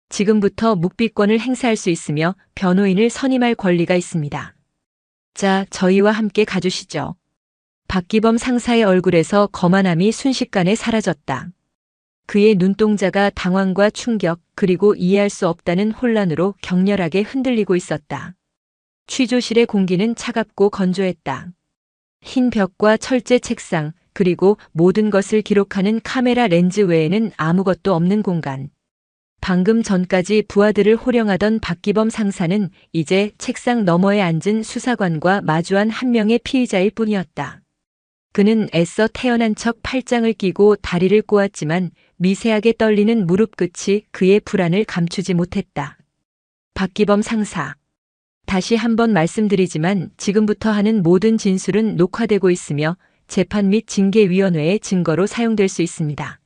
지금부터 묵비권을 행사할 수 있으며 변호인을 선임할 권리가 있습니다. 자, 저희와 함께 가주시죠. 박기범 상사의 얼굴에서 거만함이 순식간에 사라졌다. 그의 눈동자가 당황과 충격 그리고 이해할 수 없다는 혼란으로 격렬하게 흔들리고 있었다. 취조실의 공기는 차갑고 건조했다. 흰 벽과 철제 책상 그리고 모든 것을 기록하는 카메라 렌즈 외에는 아무것도 없는 공간. 방금 전까지 부하들을 호령하던 박기범 상사는 이제 책상 너머에 앉은 수사관과 마주한 한 명의 피의자일 뿐이었다. 그는 애써 태어난 척 팔짱을 끼고 다리를 꼬았지만 미세하게 떨리는 무릎 끝이 그의 불안을 감추지 못했다. 박기범 상사. 다시 한번 말씀드리지만 지금부터 하는 모든 진술은 녹화되고 있으며 재판 및 징계위원회의 증거로 사용될 수 있습니다.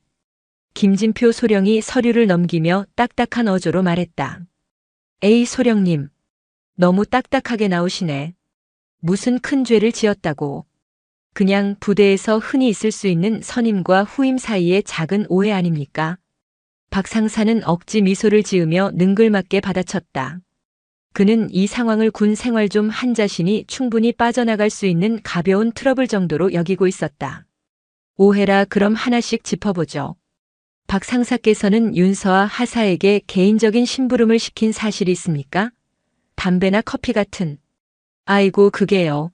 김진표 소령이 서류를 넘기며 딱딱한 어조로 말했다. 에이 소령님. 너무 딱딱하게 나오시네. 무슨 큰 죄를 지었다고. 그냥 부대에서 흔히 있을 수 있는 선임과 후임 사이의 작은 오해 아닙니까? 박 상사는 억지 미소를 지으며 능글맞게 받아쳤다. 그는 이 상황을 군 생활 좀 한 자신이 충분히 빠져나갈 수 있는 가벼운 트러블 정도로 여기고 있었다. 오해라 그럼 하나씩 짚어보죠. 박 상사께서는 윤서와 하사에게 개인적인 심부름을 시킨 사실이 있습니까? 담배나 커피 같은. 아이고 그게요.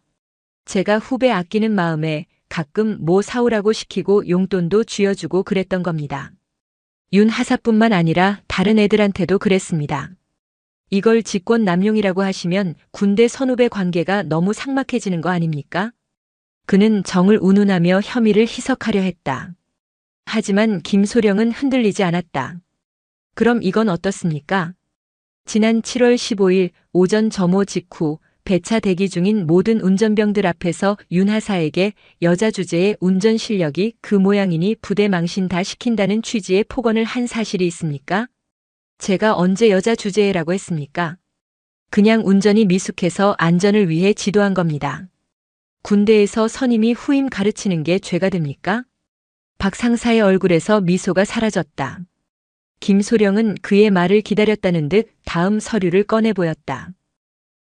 제가 후배 아끼는 마음에 가끔 뭐 사오라고 시키고 용돈도 쥐어주고 그랬던 겁니다. 윤 하사뿐만 아니라 다른 애들한테도 그랬습니다. 이걸 직권 남용이라고 하시면 군대 선후배 관계가 너무 삭막해지는 거 아닙니까? 그는 정을 운운하며 혐의를 희석하려 했다. 하지만 김소령은 흔들리지 않았다. 그럼 이건 어떻습니까? 지난 7월 15일 오전 점호 직후 배차 대기 중인 모든 운전병들 앞에서 윤 하사에게 여자 주제의 운전 실력이 그 모양이니 부대 망신 다 시킨다는 취지의 폭언을 한 사실이 있습니까? 제가 언제 여자 주제라고 했습니까? 그냥 운전이 미숙해서 안전을 위해 지도한 겁니다. 군대에서 선임이 후임 가르치는 게 죄가 됩니까? 박 상사의 얼굴에서 미소가 사라졌다. 김소령은 그의 말을 기다렸다는 듯 다음 서류를 꺼내 보였다.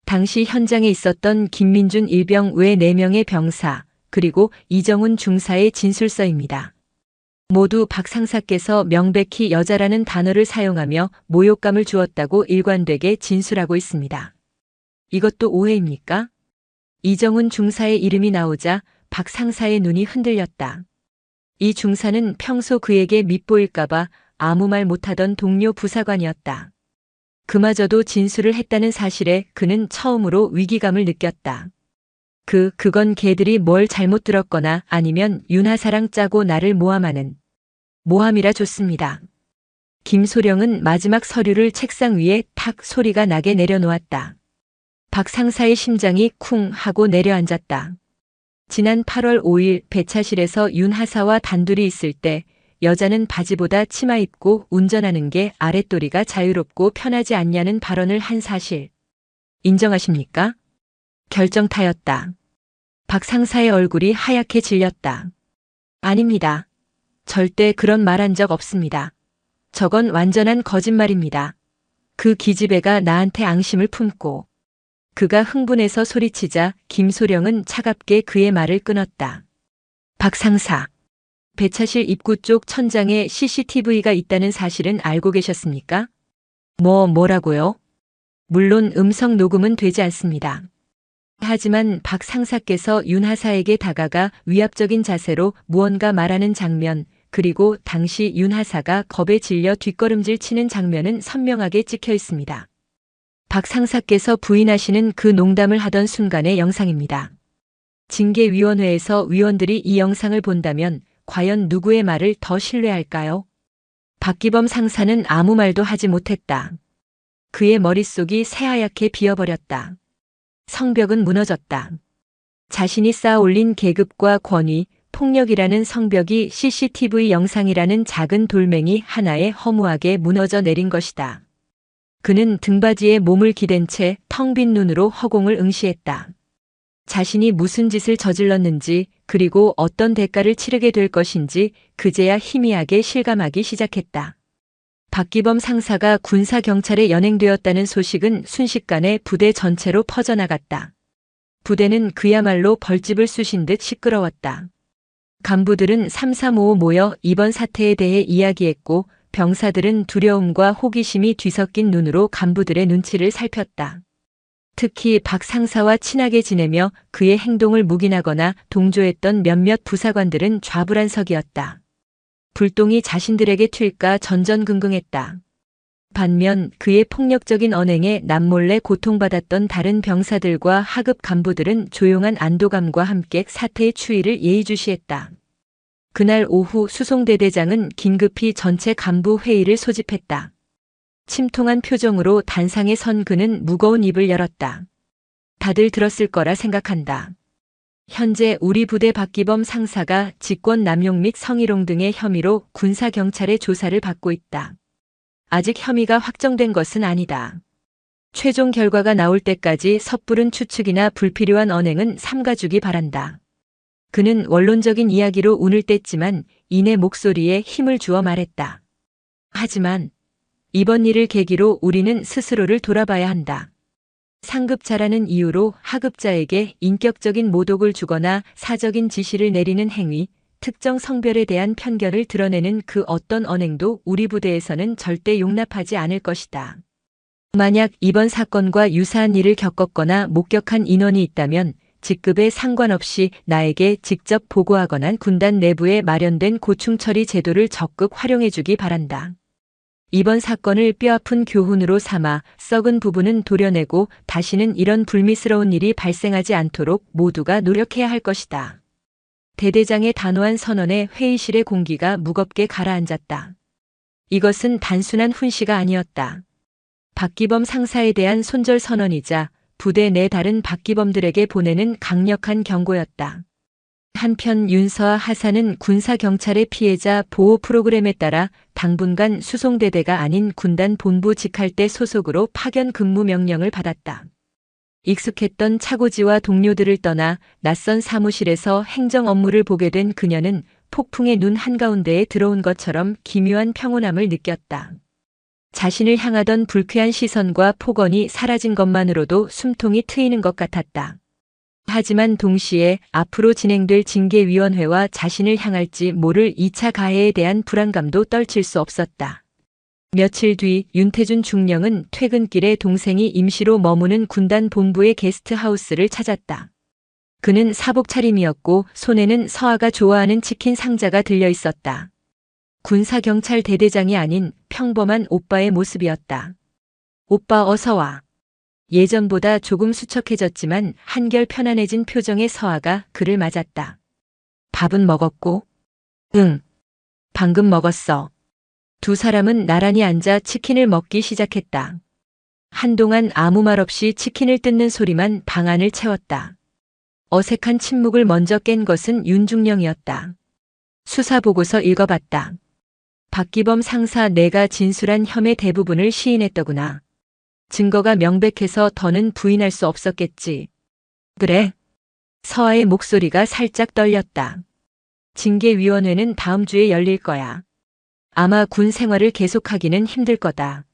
당시 현장에 있었던 김민준 일병 외 4명의 병사, 그리고 이정훈 중사의 진술서입니다. 모두 박 상사께서 명백히 여자라는 단어를 사용하며 모욕감을 주었다고 일관되게 진술하고 있습니다. 이것도 오해입니까? 이정훈 중사의 이름이 나오자 박 상사의 눈이 흔들렸다. 이 중사는 평소 그에게 밉보일까봐 아무 말 못하던 동료 부사관이었다. 그마저도 진술을 했다는 사실에 그는 처음으로 위기감을 느꼈다. 그건 걔들이 뭘 잘못 들었거나 아니면 윤하사랑 짜고 나를 모함하는 모함이라 좋습니다. 김소령은 마지막 서류를 책상 위에 탁 소리가 나게 내려놓았다. 박 상사의 심장이 쿵 하고 내려앉았다. 지난 8월 5일 배차실에서 윤하사와 단둘이 있을 때 여자는 바지보다 치마 입고 운전하는 게 아랫도리가 자유롭고 편하지 않냐는 발언을 한 사실. 인정하십니까? 결정타였다. 박 상사의 얼굴이 하얗게 질렸다. 아닙니다. 절대 그런 말 한 적 없습니다. 저건 완전한 거짓말입니다. 그 기집애가 나한테 앙심을 품고. 그가 흥분해서 소리치자 김소령은 차갑게 그의 말을 끊었다. 박 상사. 배차실 입구 쪽 천장에 CCTV가 있다는 사실은 알고 계셨습니까? 뭐라고요? 물론 음성 녹음은 되지 않습니다. 하지만 박 상사께서 윤하사에게 다가가 위압적인 자세로 무언가 말하는 장면, 그리고 당시 윤하사가 겁에 질려 뒷걸음질 치는 장면은 선명하게 찍혀 있습니다. 박 상사께서 부인하시는 그 농담을 하던 순간의 영상입니다. 징계위원회에서 위원들이 이 영상을 본다면 과연 누구의 말을 더 신뢰할까요? 박기범 상사는 아무 말도 하지 못했다. 그의 머릿속이 새하얗게 비어버렸다. 성벽은 무너졌다. 자신이 쌓아올린 계급과 권위, 폭력이라는 성벽이 CCTV 영상이라는 작은 돌멩이 하나에 허무하게 무너져 내린 것이다. 그는 등받이에 몸을 기댄 채 텅 빈 눈으로 허공을 응시했다. 자신이 무슨 짓을 저질렀는지 그리고 어떤 대가를 치르게 될 것인지 그제야 희미하게 실감하기 시작했다. 박기범 상사가 군사경찰에 연행되었다는 소식은 순식간에 부대 전체로 퍼져나갔다. 부대는 그야말로 벌집을 쑤신 듯 시끄러웠다. 간부들은 삼삼오오 모여 이번 사태에 대해 이야기했고 병사들은 두려움과 호기심이 뒤섞인 눈으로 간부들의 눈치를 살폈다. 특히 박 상사와 친하게 지내며 그의 행동을 묵인하거나 동조했던 몇몇 부사관들은 좌불안석이었다. 불똥이 자신들에게 튈까 전전긍긍했다. 반면 그의 폭력적인 언행에 남몰래 고통받았던 다른 병사들과 하급 간부들은 조용한 안도감과 함께 사태의 추이를 예의주시했다. 그날 오후 수송대대장은 긴급히 전체 간부 회의를 소집했다. 침통한 표정으로 단상에 선 그는 무거운 입을 열었다. 다들 들었을 거라 생각한다. 현재 우리 부대 박기범 상사가 직권 남용 및 성희롱 등의 혐의로 군사경찰의 조사를 받고 있다. 아직 혐의가 확정된 것은 아니다. 최종 결과가 나올 때까지 섣부른 추측이나 불필요한 언행은 삼가주기 바란다. 그는 원론적인 이야기로 운을 뗐지만 이내 목소리에 힘을 주어 말했다. 하지만 이번 일을 계기로 우리는 스스로를 돌아봐야 한다. 상급자라는 이유로 하급자에게 인격적인 모독을 주거나 사적인 지시를 내리는 행위, 특정 성별에 대한 편견을 드러내는 그 어떤 언행도 우리 부대에서는 절대 용납하지 않을 것이다. 만약 이번 사건과 유사한 일을 겪었거나 목격한 인원이 있다면 직급에 상관없이 나에게 직접 보고하거나 군단 내부에 마련된 고충 처리 제도를 적극 활용해주기 바란다. 이번 사건을 뼈아픈 교훈으로 삼아 썩은 부분은 도려내고 다시는 이런 불미스러운 일이 발생하지 않도록 모두가 노력해야 할 것이다. 대대장의 단호한 선언에 회의실의 공기가 무겁게 가라앉았다. 이것은 단순한 훈시가 아니었다. 박기범 상사에 대한 손절 선언이자 부대 내 다른 박기범들에게 보내는 강력한 경고였다. 한편 윤서와 하사는 군사경찰의 피해자 보호 프로그램에 따라 당분간 수송대대가 아닌 군단 본부 직할대 소속으로 파견 근무 명령을 받았다. 익숙했던 차고지와 동료들을 떠나 낯선 사무실에서 행정 업무를 보게 된 그녀는 폭풍의 눈 한가운데에 들어온 것처럼 기묘한 평온함을 느꼈다. 자신을 향하던 불쾌한 시선과 폭언이 사라진 것만으로도 숨통이 트이는 것 같았다. 하지만 동시에 앞으로 진행될 징계위원회와 자신을 향할지 모를 2차 가해에 대한 불안감도 떨칠 수 없었다. 며칠 뒤 윤태준 중령은 퇴근길에 동생이 임시로 머무는 군단 본부의 게스트하우스를 찾았다. 그는 사복 차림이었고 손에는 서아가 좋아하는 치킨 상자가 들려 있었다. 군사경찰 대대장이 아닌 평범한 오빠의 모습이었다. 오빠 어서 와. 예전보다 조금 수척해졌지만 한결 편안해진 표정의 서아가 그를 맞았다. 밥은 먹었고? 응. 방금 먹었어. 두 사람은 나란히 앉아 치킨을 먹기 시작했다. 한동안 아무 말 없이 치킨을 뜯는 소리만 방 안을 채웠다. 어색한 침묵을 먼저 깬 것은 윤중령이었다. 수사보고서 읽어봤다. 박기범 상사 내가 진술한 혐의 대부분을 시인했더구나. 증거가 명백해서 더는 부인할 수 없었겠지. 그래? 서아의 목소리가 살짝 떨렸다. 징계위원회는 다음 주에 열릴 거야. 아마 군 생활을 계속하기는 힘들 거다.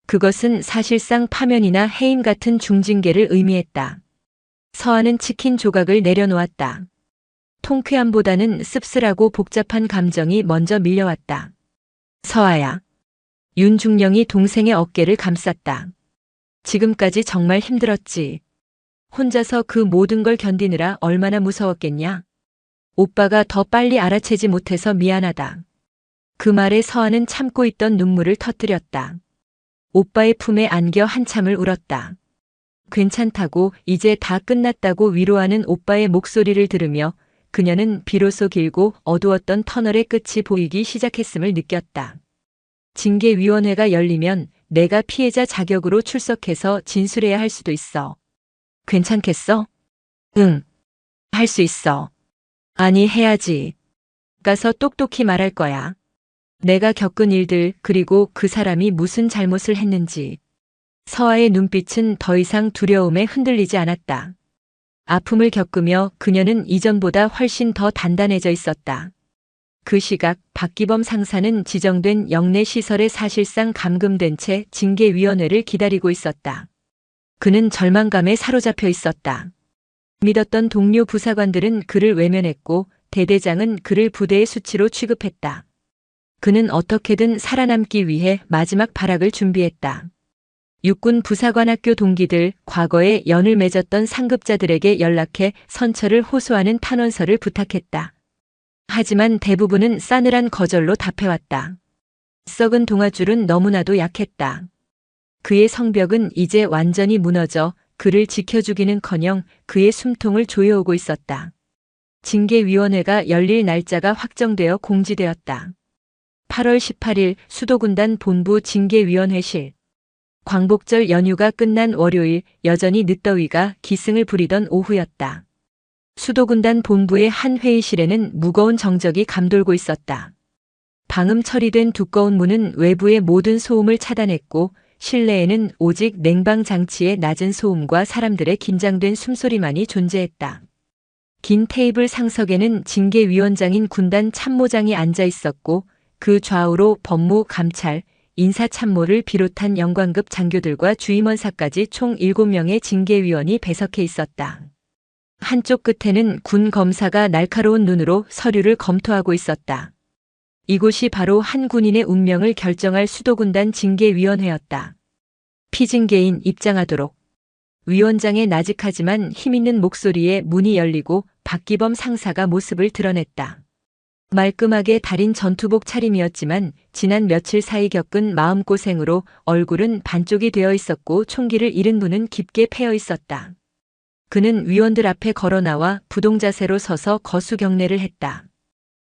그것은 사실상 파면이나 해임 같은 중징계를 의미했다. 서아는 치킨 조각을 내려놓았다. 통쾌함보다는 씁쓸하고 복잡한 감정이 먼저 밀려왔다. 서아야. 윤중령이 동생의 어깨를 감쌌다. 지금까지 정말 힘들었지. 혼자서 그 모든 걸 견디느라 얼마나 무서웠겠냐. 오빠가 더 빨리 알아채지 못해서 미안하다. 그 말에 서아는 참고 있던 눈물을 터뜨렸다. 오빠의 품에 안겨 한참을 울었다. 괜찮다고 이제 다 끝났다고 위로하는 오빠의 목소리를 들으며 그녀는 비로소 길고 어두웠던 터널의 끝이 보이기 시작했음을 느꼈다. 징계위원회가 열리면 내가 피해자 자격으로 출석해서 진술해야 할 수도 있어. 괜찮겠어? 응. 할 수 있어. 아니 해야지. 가서 똑똑히 말할 거야. 내가 겪은 일들 그리고 그 사람이 무슨 잘못을 했는지. 서아의 눈빛은 더 이상 두려움에 흔들리지 않았다. 아픔을 겪으며 그녀는 이전보다 훨씬 더 단단해져 있었다. 그 시각 박기범 상사는 지정된 영내 시설에 사실상 감금된 채 징계위원회를 기다리고 있었다. 그는 절망감에 사로잡혀 있었다. 믿었던 동료 부사관들은 그를 외면했고 대대장은 그를 부대의 수치로 취급했다. 그는 어떻게든 살아남기 위해 마지막 발악을 준비했다. 육군 부사관학교 동기들, 과거에 연을 맺었던 상급자들에게 연락해 선처를 호소하는 탄원서를 부탁했다. 하지만 대부분은 싸늘한 거절로 답해왔다. 썩은 동아줄은 너무나도 약했다. 그의 성벽은 이제 완전히 무너져 그를 지켜주기는커녕 그의 숨통을 조여오고 있었다. 징계위원회가 열릴 날짜가 확정되어 공지되었다. 8월 18일 수도군단 본부 징계위원회실. 광복절 연휴가 끝난 월요일 여전히 늦더위가 기승을 부리던 오후였다. 수도군단 본부의 한 회의실에는 무거운 정적이 감돌고 있었다. 방음 처리된 두꺼운 문은 외부의 모든 소음을 차단했고 실내에는 오직 냉방 장치의 낮은 소음과 사람들의 긴장된 숨소리만이 존재했다. 긴 테이블 상석에는 징계위원장인 군단 참모장이 앉아 있었고 그 좌우로 법무, 감찰, 인사참모를 비롯한 영관급 장교들과 주임원사까지 총 7명의 징계위원이 배석해 있었다. 한쪽 끝에는 군 검사가 날카로운 눈으로 서류를 검토하고 있었다. 이곳이 바로 한 군인의 운명을 결정할 수도군단 징계위원회였다. 피징계인 입장하도록. 위원장의 나직하지만 힘있는 목소리에 문이 열리고 박기범 상사가 모습을 드러냈다. 말끔하게 달인 전투복 차림이었지만 지난 며칠 사이 겪은 마음고생으로 얼굴은 반쪽이 되어 있었고 총기를 잃은 눈은 깊게 패여 있었다. 그는 위원들 앞에 걸어나와 부동자세로 서서 거수경례를 했다.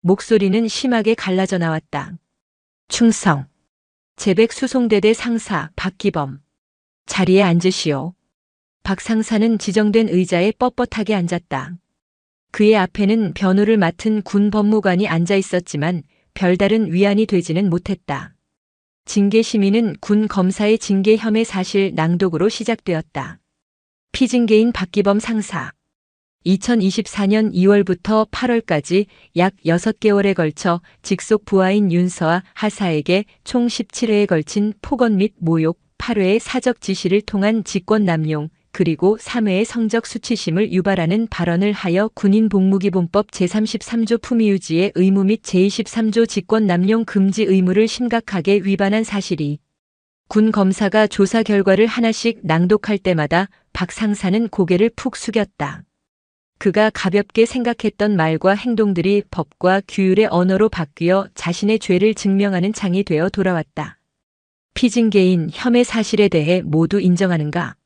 목소리는 심하게 갈라져 나왔다. 충성. 제백 수송대대 상사 박기범. 자리에 앉으시오. 박 상사는 지정된 의자에 뻣뻣하게 앉았다. 그의 앞에는 변호를 맡은 군 법무관이 앉아 있었지만 별다른 위안이 되지는 못했다. 징계 심의는 군 검사의 징계 혐의 사실 낭독으로 시작되었다. 피징계인 박기범 상사. 2024년 2월부터 8월까지 약 6개월에 걸쳐 직속 부하인 윤서아 하사에게 총 17회에 걸친 폭언 및 모욕, 8회의 사적 지시를 통한 직권 남용, 그리고 3회의 성적 수치심을 유발하는 발언을 하여 군인복무기본법 제33조 품위유지의 의무 및 제23조 직권 남용 금지 의무를 심각하게 위반한 사실이 군 검사가 조사 결과를 하나씩 낭독할 때마다 박 상사는 고개를 푹 숙였다. 그가 가볍게 생각했던 말과 행동들이 법과 규율의 언어로 바뀌어 자신의 죄를 증명하는 창이 되어 돌아왔다. 피징계인 혐의 사실에 대해 모두 인정하는가?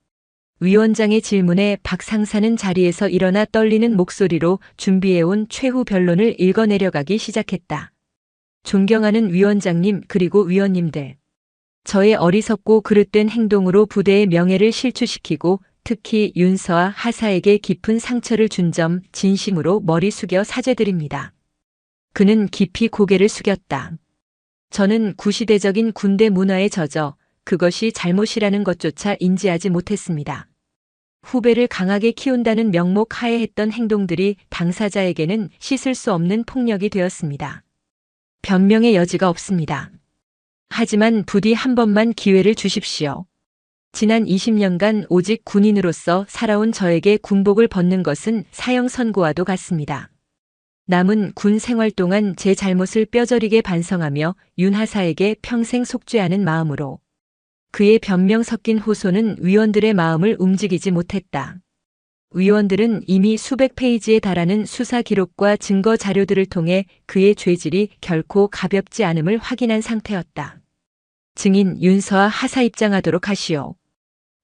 위원장의 질문에 박 상사는 자리에서 일어나 떨리는 목소리로 준비해온 최후 변론을 읽어내려가기 시작했다. 존경하는 위원장님 그리고 위원님들. 저의 어리석고 그릇된 행동으로 부대의 명예를 실추시키고 특히 윤서와 하사에게 깊은 상처를 준 점 진심으로 머리 숙여 사죄드립니다. 그는 깊이 고개를 숙였다. 저는 구시대적인 군대 문화에 젖어 그것이 잘못이라는 것조차 인지하지 못했습니다. 후배를 강하게 키운다는 명목 하에 했던 행동들이 당사자에게는 씻을 수 없는 폭력이 되었습니다. 변명의 여지가 없습니다. 하지만 부디 한 번만 기회를 주십시오. 지난 20년간 오직 군인으로서 살아온 저에게 군복을 벗는 것은 사형 선고와도 같습니다. 남은 군 생활 동안 제 잘못을 뼈저리게 반성하며 윤하사에게 평생 속죄하는 마음으로. 그의 변명 섞인 호소는 위원들의 마음을 움직이지 못했다. 위원들은 이미 수백 페이지에 달하는 수사 기록과 증거 자료들을 통해 그의 죄질이 결코 가볍지 않음을 확인한 상태였다. 증인 윤서와 하사 입장하도록 하시오.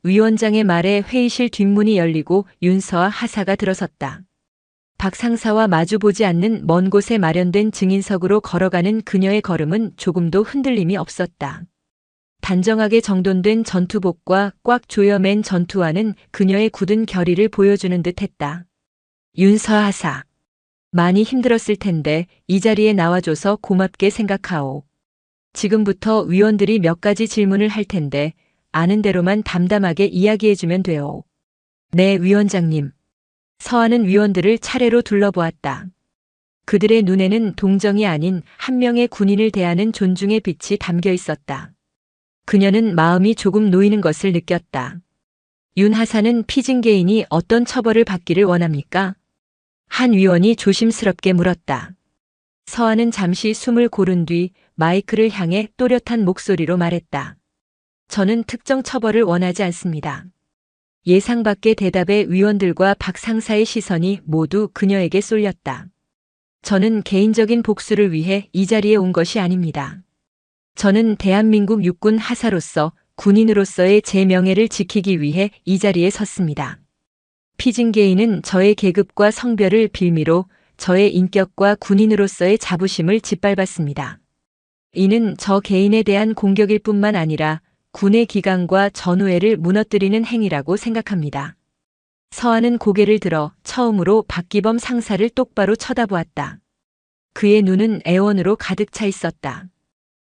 위원장의 말에 회의실 뒷문이 열리고 윤서와 하사가 들어섰다. 박 상사와 마주보지 않는 먼 곳에 마련된 증인석으로 걸어가는 그녀의 걸음은 조금도 흔들림이 없었다. 단정하게 정돈된 전투복과 꽉 조여맨 전투화는 그녀의 굳은 결의를 보여주는 듯했다. 윤서 하사. 많이 힘들었을 텐데 이 자리에 나와줘서 고맙게 생각하오. 지금부터 위원들이 몇 가지 질문을 할 텐데 아는 대로만 담담하게 이야기해주면 돼요. 네, 위원장님. 서하는 위원들을 차례로 둘러보았다. 그들의 눈에는 동정이 아닌 한 명의 군인을 대하는 존중의 빛이 담겨 있었다. 그녀는 마음이 조금 놓이는 것을 느꼈다. 윤 하사는 피징계인이 어떤 처벌을 받기를 원합니까? 한 위원이 조심스럽게 물었다. 서하는 잠시 숨을 고른 뒤 마이크를 향해 또렷한 목소리로 말했다. 저는 특정 처벌을 원하지 않습니다. 예상 밖의 대답에 위원들과 박 상사의 시선이 모두 그녀에게 쏠렸다. 저는 개인적인 복수를 위해 이 자리에 온 것이 아닙니다. 저는 대한민국 육군 하사로서 군인으로서의 제 명예를 지키기 위해 이 자리에 섰습니다. 피징계인은 저의 계급과 성별을 빌미로 저의 인격과 군인으로서의 자부심을 짓밟았습니다. 이는 저 개인에 대한 공격일 뿐만 아니라 군의 기강과 전우회를 무너뜨리는 행위라고 생각합니다. 서하는 고개를 들어 처음으로 박기범 상사를 똑바로 쳐다보았다. 그의 눈은 애원으로 가득 차 있었다.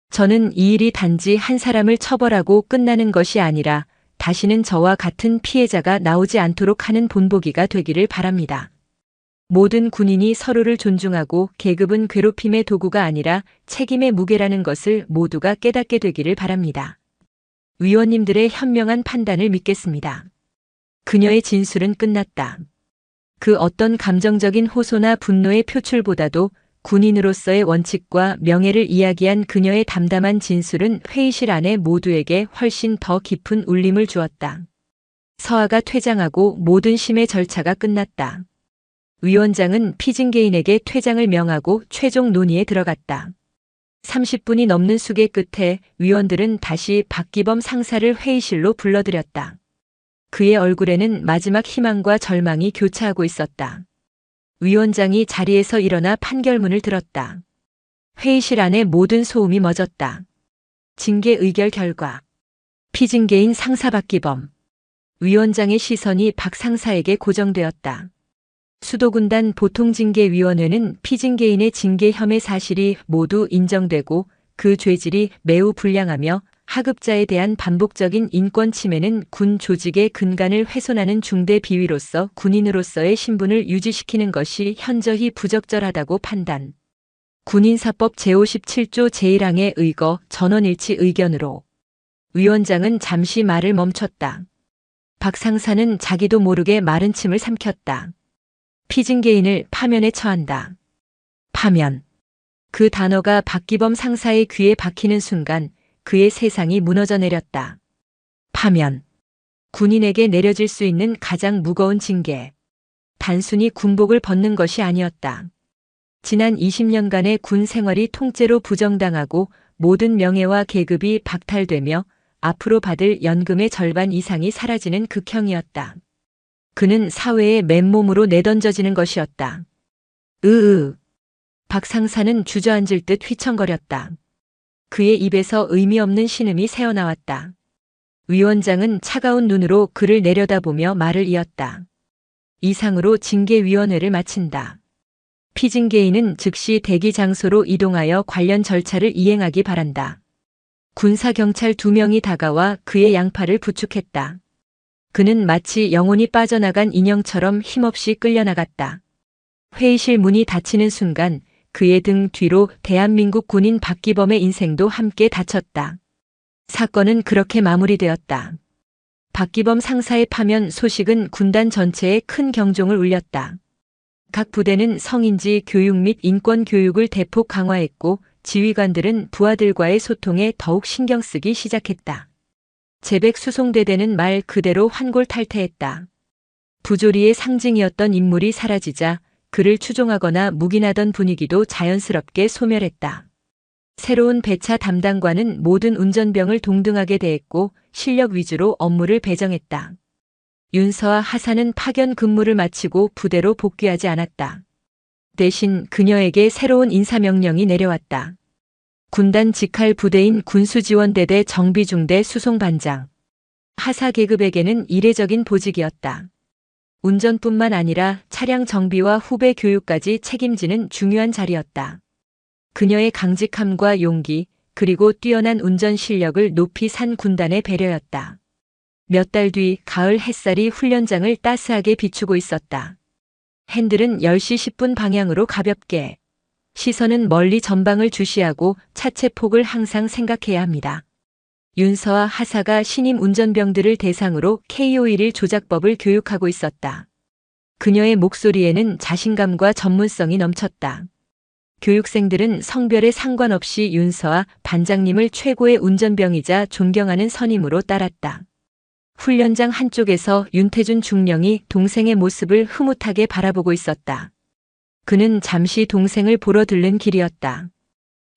저는 이 일이 단지 한 사람을 처벌하고 끝나는 것이 아니라 다시는 저와 같은 피해자가 나오지 않도록 하는 본보기가 되기를 바랍니다. 모든 군인이 서로를 존중하고 계급은 괴롭힘의 도구가 아니라 책임의 무게라는 것을 모두가 깨닫게 되기를 바랍니다. 위원님들의 현명한 판단을 믿겠습니다. 그녀의 진술은 끝났다. 그 어떤 감정적인 호소나 분노의 표출보다도 군인으로서의 원칙과 명예를 이야기한 그녀의 담담한 진술은 회의실 안의 모두에게 훨씬 더 깊은 울림을 주었다. 서하가 퇴장하고 모든 심의 절차가 끝났다. 위원장은 피징계인에게 퇴장을 명하고 최종 논의에 들어갔다. 30분이 넘는 숙의 끝에 위원들은 다시 박기범 상사를 회의실로 불러들였다. 그의 얼굴에는 마지막 희망과 절망이 교차하고 있었다. 위원장이 자리에서 일어나 판결문을 들었다. 회의실 안의 모든 소음이 멎었다. 징계 의결 결과. 피징계인 상사 박기범. 위원장의 시선이 박 상사에게 고정되었다. 수도군단 보통징계위원회는 피징계인의 징계 혐의 사실이 모두 인정되고 그 죄질이 매우 불량하며 하급자에 대한 반복적인 인권 침해는 군 조직의 근간을 훼손하는 중대 비위로서 군인으로서의 신분을 유지시키는 것이 현저히 부적절하다고 판단. 군인사법 제57조 제1항에 의거 전원일치 의견으로. 위원장은 잠시 말을 멈췄다. 박 상사는 자기도 모르게 마른 침을 삼켰다. 피징계인을 파면에 처한다. 파면. 그 단어가 박기범 상사의 귀에 박히는 순간 그의 세상이 무너져 내렸다. 파면. 군인에게 내려질 수 있는 가장 무거운 징계. 단순히 군복을 벗는 것이 아니었다. 지난 20년간의 군 생활이 통째로 부정당하고 모든 명예와 계급이 박탈되며 앞으로 받을 연금의 절반 이상이 사라지는 극형이었다. 그는 사회에 맨몸으로 내던져지는 것이었다. 박 상사는 주저앉을 듯 휘청거렸다. 그의 입에서 의미 없는 신음이 새어나왔다. 위원장은 차가운 눈으로 그를 내려다보며 말을 이었다. 이상으로 징계위원회를 마친다. 피징계인은 즉시 대기 장소로 이동하여 관련 절차를 이행하기 바란다. 군사경찰 2명이 다가와 그의 양팔을 부축했다. 그는 마치 영혼이 빠져나간 인형처럼 힘없이 끌려나갔다. 회의실 문이 닫히는 순간 그의 등 뒤로 대한민국 군인 박기범의 인생도 함께 닫혔다. 사건은 그렇게 마무리되었다. 박기범 상사의 파면 소식은 군단 전체에 큰 경종을 울렸다. 각 부대는 성인지 교육 및 인권 교육을 대폭 강화했고 지휘관들은 부하들과의 소통에 더욱 신경 쓰기 시작했다. 제백 수송대대는 말 그대로 환골탈태했다. 부조리의 상징이었던 인물이 사라지자 그를 추종하거나 묵인하던 분위기도 자연스럽게 소멸했다. 새로운 배차 담당관은 모든 운전병을 동등하게 대했고 실력 위주로 업무를 배정했다. 윤서와 하사는 파견 근무를 마치고 부대로 복귀하지 않았다. 대신 그녀에게 새로운 인사명령이 내려왔다. 군단 직할 부대인 군수지원대대 정비중대 수송반장. 하사 계급에게는 이례적인 보직이었다. 운전뿐만 아니라 차량 정비와 후배 교육까지 책임지는 중요한 자리였다. 그녀의 강직함과 용기, 그리고 뛰어난 운전 실력을 높이 산 군단의 배려였다. 몇 달 뒤 가을 햇살이 훈련장을 따스하게 비추고 있었다. 핸들은 10시 10분 방향으로 가볍게. 시선은 멀리 전방을 주시하고 차체 폭을 항상 생각해야 합니다. 윤서와 하사가 신임 운전병들을 대상으로 KO1일 조작법을 교육하고 있었다. 그녀의 목소리에는 자신감과 전문성이 넘쳤다. 교육생들은 성별에 상관없이 윤서와 반장님을 최고의 운전병이자 존경하는 선임으로 따랐다. 훈련장 한쪽에서 윤태준 중령이 동생의 모습을 흐뭇하게 바라보고 있었다. 그는 잠시 동생을 보러 들른 길이었다.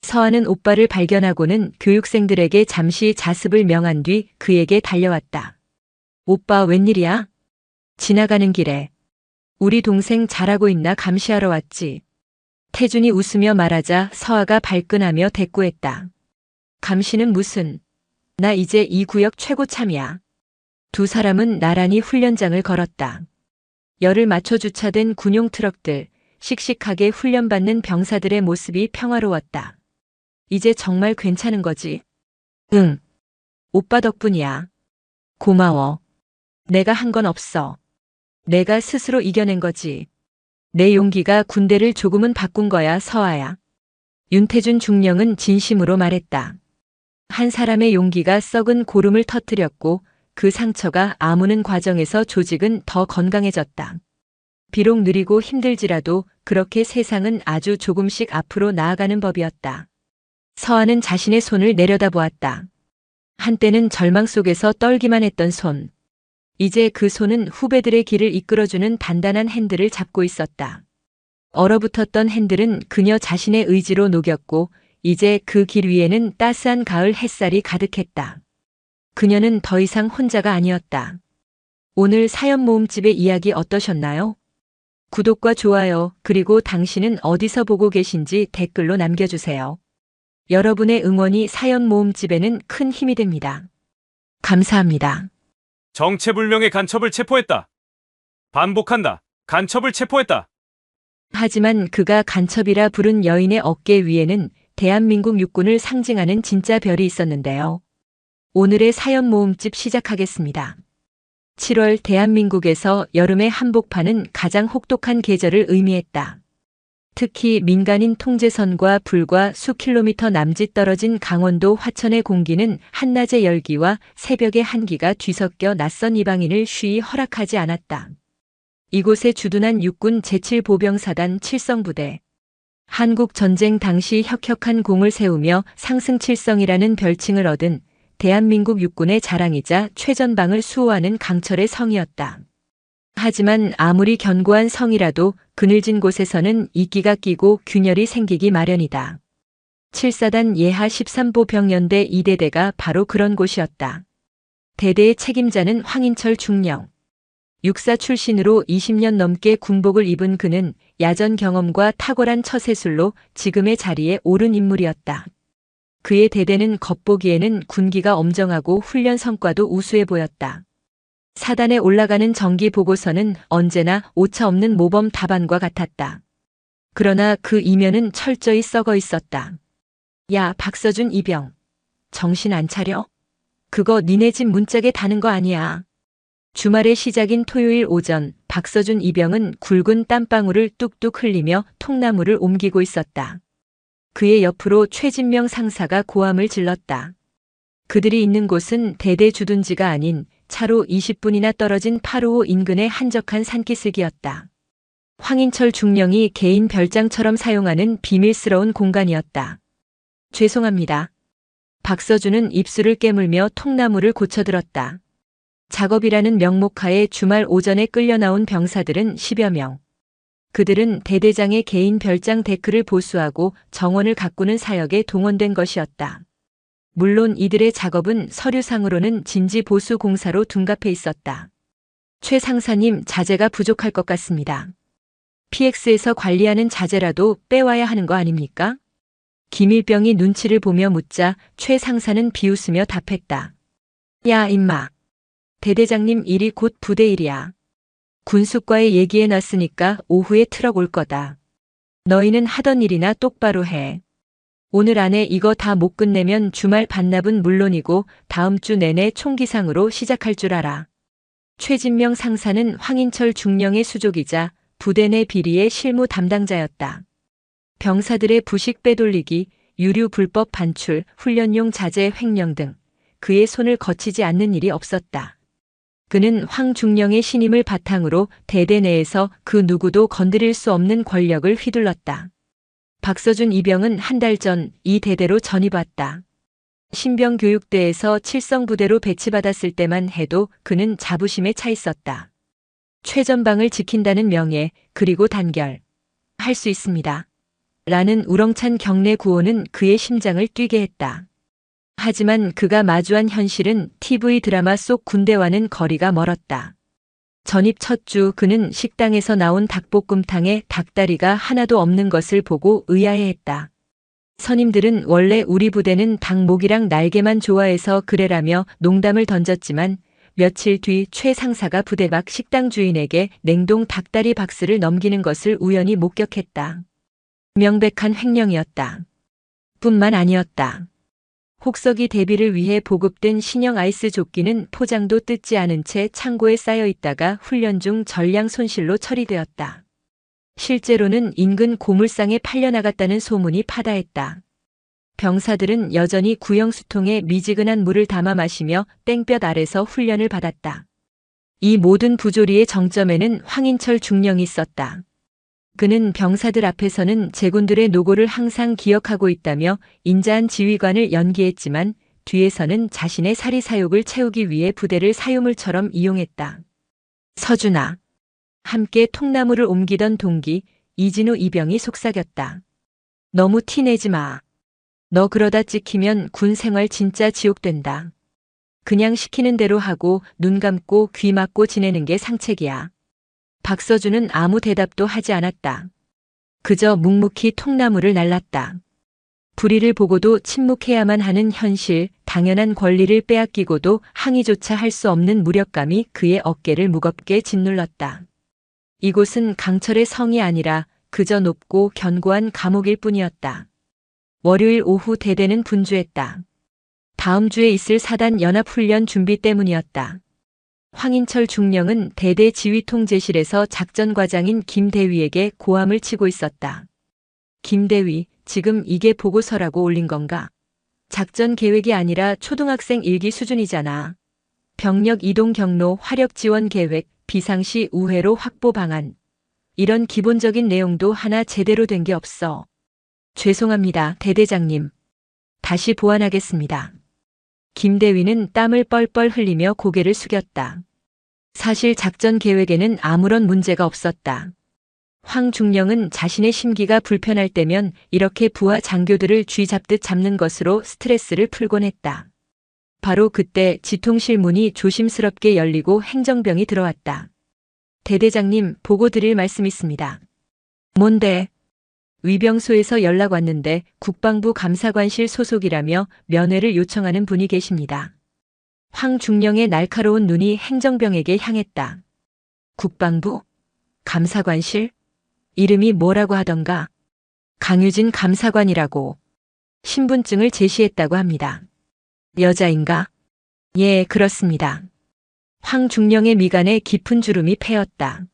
서하는 오빠를 발견하고는 교육생들에게 잠시 자습을 명한 뒤 그에게 달려왔다. 오빠 웬일이야? 지나가는 길에. 우리 동생 잘하고 있나 감시하러 왔지. 태준이 웃으며 말하자 서하가 발끈하며 대꾸했다. 감시는 무슨. 나 이제 이 구역 최고참이야. 두 사람은 나란히 훈련장을 걸었다. 열을 맞춰 주차된 군용 트럭들, 씩씩하게 훈련받는 병사들의 모습이 평화로웠다. 이제 정말 괜찮은 거지? 응. 오빠 덕분이야. 고마워. 내가 한 건 없어. 내가 스스로 이겨낸 거지. 내 용기가 군대를 조금은 바꾼 거야, 서아야. 윤태준 중령은 진심으로 말했다. 한 사람의 용기가 썩은 고름을 터뜨렸고 그 상처가 아무는 과정에서 조직은 더 건강해졌다. 비록 느리고 힘들지라도 그렇게 세상은 아주 조금씩 앞으로 나아가는 법이었다. 서아는 자신의 손을 내려다보았다. 한때는 절망 속에서 떨기만 했던 손. 이제 그 손은 후배들의 길을 이끌어주는 단단한 핸들을 잡고 있었다. 얼어붙었던 핸들은 그녀 자신의 의지로 녹였고 이제 그 길 위에는 따스한 가을 햇살이 가득했다. 그녀는 더 이상 혼자가 아니었다. 오늘 사연 모음집의 이야기 어떠셨나요? 구독과 좋아요, 그리고 당신은 어디서 보고 계신지 댓글로 남겨주세요. 여러분의 응원이 사연 모음집에는 큰 힘이 됩니다. 감사합니다. 정체불명의 간첩을 체포했다. 반복한다. 간첩을 체포했다. 하지만 그가 간첩이라 부른 여인의 어깨 위에는 대한민국 육군을 상징하는 진짜 별이 있었는데요. 오늘의 사연 모음집 시작하겠습니다. 7월 대한민국에서 여름의 한복판은 가장 혹독한 계절을 의미했다. 특히 민간인 통제선과 불과 수킬로미터 남짓 떨어진 강원도 화천의 공기는 한낮의 열기와 새벽의 한기가 뒤섞여 낯선 이방인을 쉬이 허락하지 않았다. 이곳에 주둔한 육군 제7보병사단 칠성부대. 한국 전쟁 당시 혁혁한 공을 세우며 상승칠성이라는 별칭을 얻은 대한민국 육군의 자랑이자 최전방을 수호하는 강철의 성이었다. 하지만 아무리 견고한 성이라도 그늘진 곳에서는 이끼가 끼고 균열이 생기기 마련이다. 7사단 예하 13보 병연대 이대대가 바로 그런 곳이었다. 대대의 책임자는 황인철 중령. 육사 출신으로 20년 넘게 군복을 입은 그는 야전 경험과 탁월한 처세술로 지금의 자리에 오른 인물이었다. 그의 대대는 겉보기에는 군기가 엄정하고 훈련 성과도 우수해 보였다. 사단에 올라가는 정기 보고서는 언제나 오차 없는 모범 답안과 같았다. 그러나 그 이면은 철저히 썩어 있었다. 야, 박서준 이병. 정신 안 차려? 그거 니네 집 문짝에 다는 거 아니야. 주말의 시작인 토요일 오전, 박서준 이병은 굵은 땀방울을 뚝뚝 흘리며 통나무를 옮기고 있었다. 그의 옆으로 최진명 상사가 고함을 질렀다. 그들이 있는 곳은 대대 주둔지가 아닌 차로 20분이나 떨어진 855 인근의 한적한 산기슭이었다. 황인철 중령이 개인 별장처럼 사용하는 비밀스러운 공간이었다. 죄송합니다. 박서준은 입술을 깨물며 통나무를 고쳐들었다. 작업이라는 명목하에 주말 오전에 끌려 나온 병사들은 10여 명. 그들은 대대장의 개인 별장 데크를 보수하고 정원을 가꾸는 사역에 동원된 것이었다. 물론 이들의 작업은 서류상으로는 진지 보수 공사로 둔갑해 있었다. 최 상사님, 자재가 부족할 것 같습니다. PX에서 관리하는 자재라도 빼와야 하는 거 아닙니까? 김일병이 눈치를 보며 묻자 최 상사는 비웃으며 답했다. 야, 임마. 대대장님 일이 곧 부대 일이야. 군수과에 얘기해놨으니까 오후에 트럭 올 거다. 너희는 하던 일이나 똑바로 해. 오늘 안에 이거 다 못 끝내면 주말 반납은 물론이고 다음 주 내내 총기상으로 시작할 줄 알아. 최진명 상사는 황인철 중령의 수족이자 부대 내 비리의 실무 담당자였다. 병사들의 부식 빼돌리기, 유류 불법 반출, 훈련용 자재 횡령 등 그의 손을 거치지 않는 일이 없었다. 그는 황 중령의 신임을 바탕으로 대대 내에서 그 누구도 건드릴 수 없는 권력을 휘둘렀다. 박서준 이병은 한 달 전 이 대대로 전입 왔다. 신병교육대에서 칠성부대로 배치받았을 때만 해도 그는 자부심에 차 있었다. 최전방을 지킨다는 명예, 그리고 단결. 할 수 있습니다. 라는 우렁찬 경례 구호는 그의 심장을 뛰게 했다. 하지만 그가 마주한 현실은 TV 드라마 속 군대와는 거리가 멀었다. 전입 첫 주 그는 식당에서 나온 닭볶음탕에 닭다리가 하나도 없는 것을 보고 의아해했다. 선임들은 원래 우리 부대는 닭목이랑 날개만 좋아해서 그래라며 농담을 던졌지만 며칠 뒤 최 상사가 부대 밖 식당 주인에게 냉동 닭다리 박스를 넘기는 것을 우연히 목격했다. 명백한 횡령이었다. 뿐만 아니었다. 혹서기 대비를 위해 보급된 신형 아이스 조끼는 포장도 뜯지 않은 채 창고에 쌓여 있다가 훈련 중 전량 손실로 처리되었다. 실제로는 인근 고물상에 팔려나갔다는 소문이 파다했다. 병사들은 여전히 구형수통에 미지근한 물을 담아 마시며 땡볕 아래서 훈련을 받았다. 이 모든 부조리의 정점에는 황인철 중령이 있었다. 그는 병사들 앞에서는 제군들의 노고를 항상 기억하고 있다며 인자한 지휘관을 연기했지만 뒤에서는 자신의 사리사욕을 채우기 위해 부대를 사유물처럼 이용했다. 서준아. 함께 통나무를 옮기던 동기 이진우 이병이 속삭였다. 너무 티내지 마. 너 그러다 찍히면 군 생활 진짜 지옥된다. 그냥 시키는 대로 하고 눈 감고 귀 막고 지내는 게 상책이야. 박서준은 아무 대답도 하지 않았다. 그저 묵묵히 통나무를 날랐다. 불의를 보고도 침묵해야만 하는 현실, 당연한 권리를 빼앗기고도 항의조차 할 수 없는 무력감이 그의 어깨를 무겁게 짓눌렀다. 이곳은 강철의 성이 아니라 그저 높고 견고한 감옥일 뿐이었다. 월요일 오후 대대는 분주했다. 다음 주에 있을 사단 연합훈련 준비 때문이었다. 황인철 중령은 대대 지휘통제실에서 작전과장인 김대위에게 고함을 치고 있었다. 김대위, 지금 이게 보고서라고 올린 건가? 작전 계획이 아니라 초등학생 일기 수준이잖아. 병력 이동 경로, 화력 지원 계획, 비상시 우회로 확보 방안. 이런 기본적인 내용도 하나 제대로 된 게 없어. 죄송합니다, 대대장님. 다시 보완하겠습니다. 김대위는 땀을 뻘뻘 흘리며 고개를 숙였다. 사실 작전 계획에는 아무런 문제가 없었다. 황중령은 자신의 심기가 불편할 때면 이렇게 부하 장교들을 쥐 잡듯 잡는 것으로 스트레스를 풀곤 했다. 바로 그때 지통실 문이 조심스럽게 열리고 행정병이 들어왔다. 대대장님, 보고 드릴 말씀 있습니다. 뭔데? 위병소에서 연락 왔는데 국방부 감사관실 소속이라며 면회를 요청하는 분이 계십니다. 황중령의 날카로운 눈이 행정병에게 향했다. 국방부? 감사관실? 이름이 뭐라고 하던가? 강유진 감사관이라고. 신분증을 제시했다고 합니다. 여자인가? 예, 그렇습니다. 황중령의 미간에 깊은 주름이 패였다.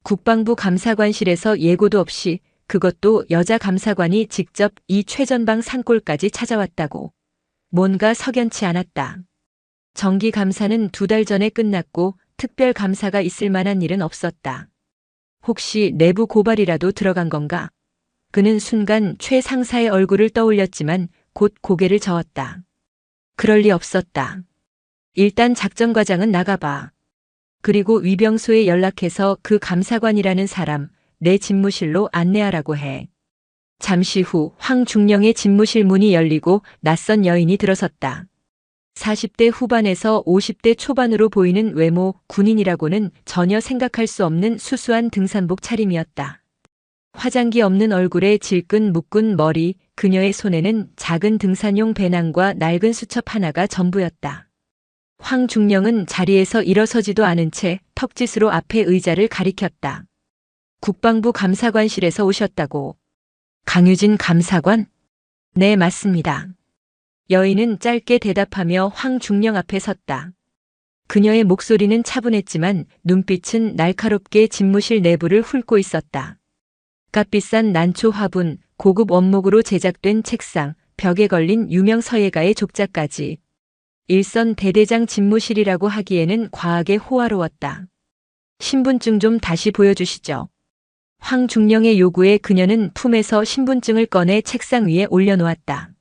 국방부 감사관실에서 예고도 없이, 그것도 여자 감사관이 직접 이 최전방 산골까지 찾아왔다고. 뭔가 석연치 않았다. 정기 감사는 2달 전에 끝났고 특별 감사가 있을 만한 일은 없었다. 혹시 내부 고발이라도 들어간 건가? 그는 순간 최 상사의 얼굴을 떠올렸지만 곧 고개를 저었다. 그럴 리 없었다. 일단 작전과장은 나가봐. 그리고 위병소에 연락해서 그 감사관이라는 사람 내 집무실로 안내하라고 해. 잠시 후 황중령의 집무실 문이 열리고 낯선 여인이 들어섰다. 40대 후반에서 50대 초반으로 보이는 외모, 군인이라고는 전혀 생각할 수 없는 수수한 등산복 차림이었다. 화장기 없는 얼굴에 질끈 묶은 머리, 그녀의 손에는 작은 등산용 배낭과 낡은 수첩 하나가 전부였다. 황중령은 자리에서 일어서지도 않은 채 턱짓으로 앞에 의자를 가리켰다. 국방부 감사관실에서 오셨다고. 강유진 감사관? 네, 맞습니다. 여인은 짧게 대답하며 황중령 앞에 섰다. 그녀의 목소리는 차분했지만 눈빛은 날카롭게 집무실 내부를 훑고 있었다. 값비싼 난초 화분, 고급 원목으로 제작된 책상, 벽에 걸린 유명 서예가의 족자까지. 일선 대대장 집무실이라고 하기에는 과하게 호화로웠다. 신분증 좀 다시 보여주시죠. 황중령의 요구에 그녀는 품에서 신분증을 꺼내 책상 위에 올려놓았다.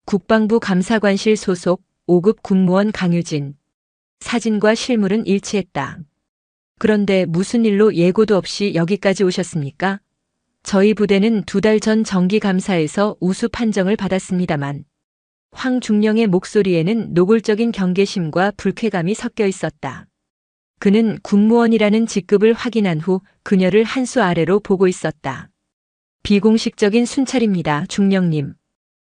국방부 감사관실 소속 5급 군무원 강유진. 사진과 실물은 일치했다. 그런데 무슨 일로 예고도 없이 여기까지 오셨습니까? 저희 부대는 2달 전 정기감사에서 우수 판정을 받았습니다만. 황중령의 목소리에는 노골적인 경계심과 불쾌감이 섞여 있었다. 그는 군무원이라는 직급을 확인한 후 그녀를 한 수 아래로 보고 있었다. 비공식적인 순찰입니다, 중령님.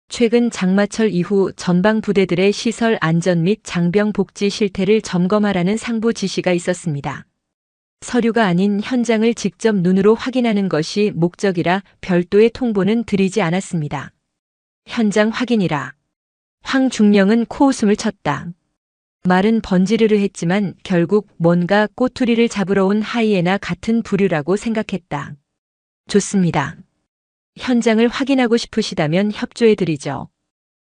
최근 장마철 이후 전방 부대들의 시설 안전 및 장병 복지 실태를 점검하라는 상부 지시가 있었습니다. 서류가 아닌 현장을 직접 눈으로 확인하는 것이 목적이라 별도의 통보는 드리지 않았습니다. 현장 확인이라. 황중령은 코웃음을 쳤다. 말은 번지르르 했지만 결국 뭔가 꼬투리를 잡으러 온 하이에나 같은 부류라고 생각했다. 좋습니다. 현장을 확인하고 싶으시다면 협조해드리죠.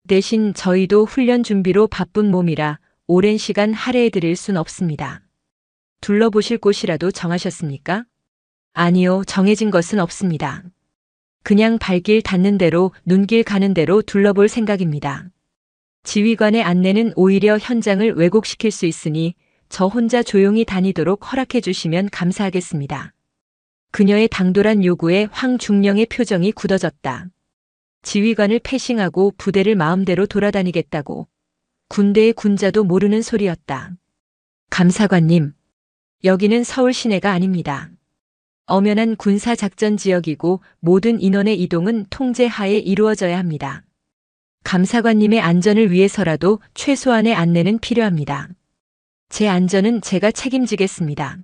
대신 저희도 훈련 준비로 바쁜 몸이라 오랜 시간 할애해드릴 순 없습니다. 둘러보실 곳이라도 정하셨습니까? 아니요, 정해진 것은 없습니다. 그냥 발길 닿는 대로 눈길 가는 대로 둘러볼 생각입니다. 지휘관의 안내는 오히려 현장을 왜곡시킬 수 있으니 저 혼자 조용히 다니도록 허락해 주시면 감사하겠습니다. 그녀의 당돌한 요구에 황중령의 표정이 굳어졌다. 지휘관을 패싱하고 부대를 마음대로 돌아다니겠다고. 군대의 군자도 모르는 소리였다. 감사관님, 여기는 서울 시내가 아닙니다. 엄연한 군사작전 지역이고 모든 인원의 이동은 통제하에 이루어져야 합니다. 감사관님의 안전을 위해서라도 최소한의 안내는 필요합니다. 제 안전은 제가 책임지겠습니다.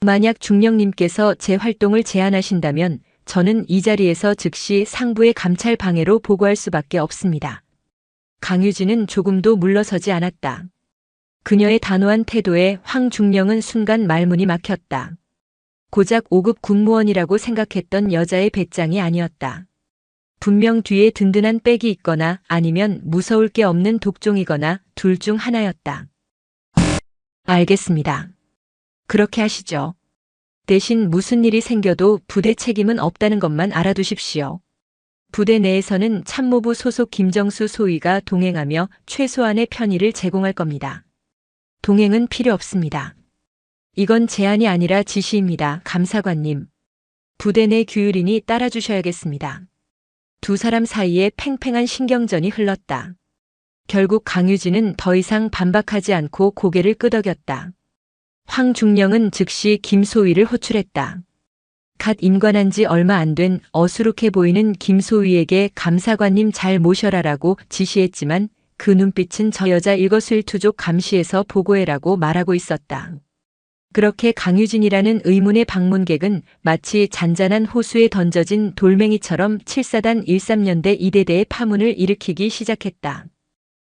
만약 중령님께서 제 활동을 제안하신다면 저는 이 자리에서 즉시 상부의 감찰 방해로 보고할 수밖에 없습니다. 강유진은 조금도 물러서지 않았다. 그녀의 단호한 태도에 황중령은 순간 말문이 막혔다. 고작 5급 군무원이라고 생각했던 여자의 배짱이 아니었다. 분명 뒤에 든든한 백이 있거나 아니면 무서울 게 없는 독종이거나 둘 중 하나였다. 알겠습니다. 그렇게 하시죠. 대신 무슨 일이 생겨도 부대 책임은 없다는 것만 알아두십시오. 부대 내에서는 참모부 소속 김정수 소위가 동행하며 최소한의 편의를 제공할 겁니다. 동행은 필요 없습니다. 이건 제안이 아니라 지시입니다. 감사관님. 부대 내 규율이니 따라주셔야겠습니다. 두 사람 사이에 팽팽한 신경전이 흘렀다. 결국 강유진은 더 이상 반박하지 않고 고개를 끄덕였다. 황중령은 즉시 김소위를 호출했다. 갓 임관한 지 얼마 안 된 어수룩해 보이는 김소위에게 감사관님 잘 모셔라라고 지시했지만 그 눈빛은 저 여자 일거수일투족 감시해서 보고해라고 말하고 있었다. 그렇게 강유진이라는 의문의 방문객은 마치 잔잔한 호수에 던져진 돌멩이처럼 7사단 13년대 이대대의 파문을 일으키기 시작했다.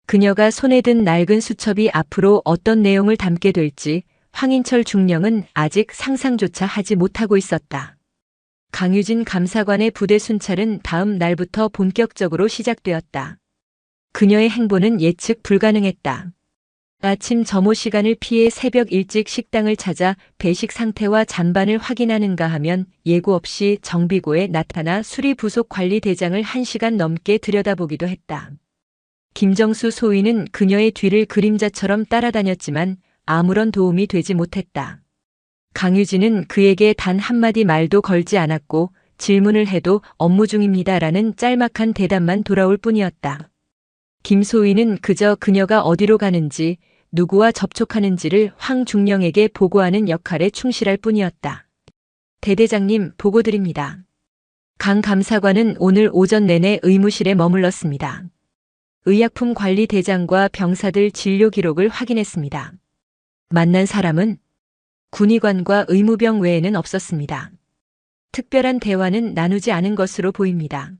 그녀가 손에 든 낡은 수첩이 앞으로 어떤 내용을 담게 될지 황인철 중령은 아직 상상조차 하지 못하고 있었다. 강유진 감사관의 부대 순찰은 다음 날부터 본격적으로 시작되었다. 그녀의 행보는 예측 불가능했다. 아침 점호 시간을 피해 새벽 일찍 식당을 찾아 배식 상태와 잔반을 확인하는가 하면 예고 없이 정비고에 나타나 수리 부속 관리 대장을 1시간 넘게 들여다보기도 했다. 김정수 소위는 그녀의 뒤를 그림자처럼 따라다녔지만 아무런 도움이 되지 못했다. 강유진은 그에게 단 한마디 말도 걸지 않았고 질문을 해도 업무 중입니다라는 짤막한 대답만 돌아올 뿐이었다. 김소희는 그저 그녀가 어디로 가는지 누구와 접촉하는지를 황중령에게 보고하는 역할에 충실할 뿐이었다. 대대장님 보고드립니다. 강 감사관은 오늘 오전 내내 의무실에 머물렀습니다. 의약품 관리 대장과 병사들 진료 기록을 확인했습니다. 만난 사람은 군의관과 의무병 외에는 없었습니다. 특별한 대화는 나누지 않은 것으로 보입니다.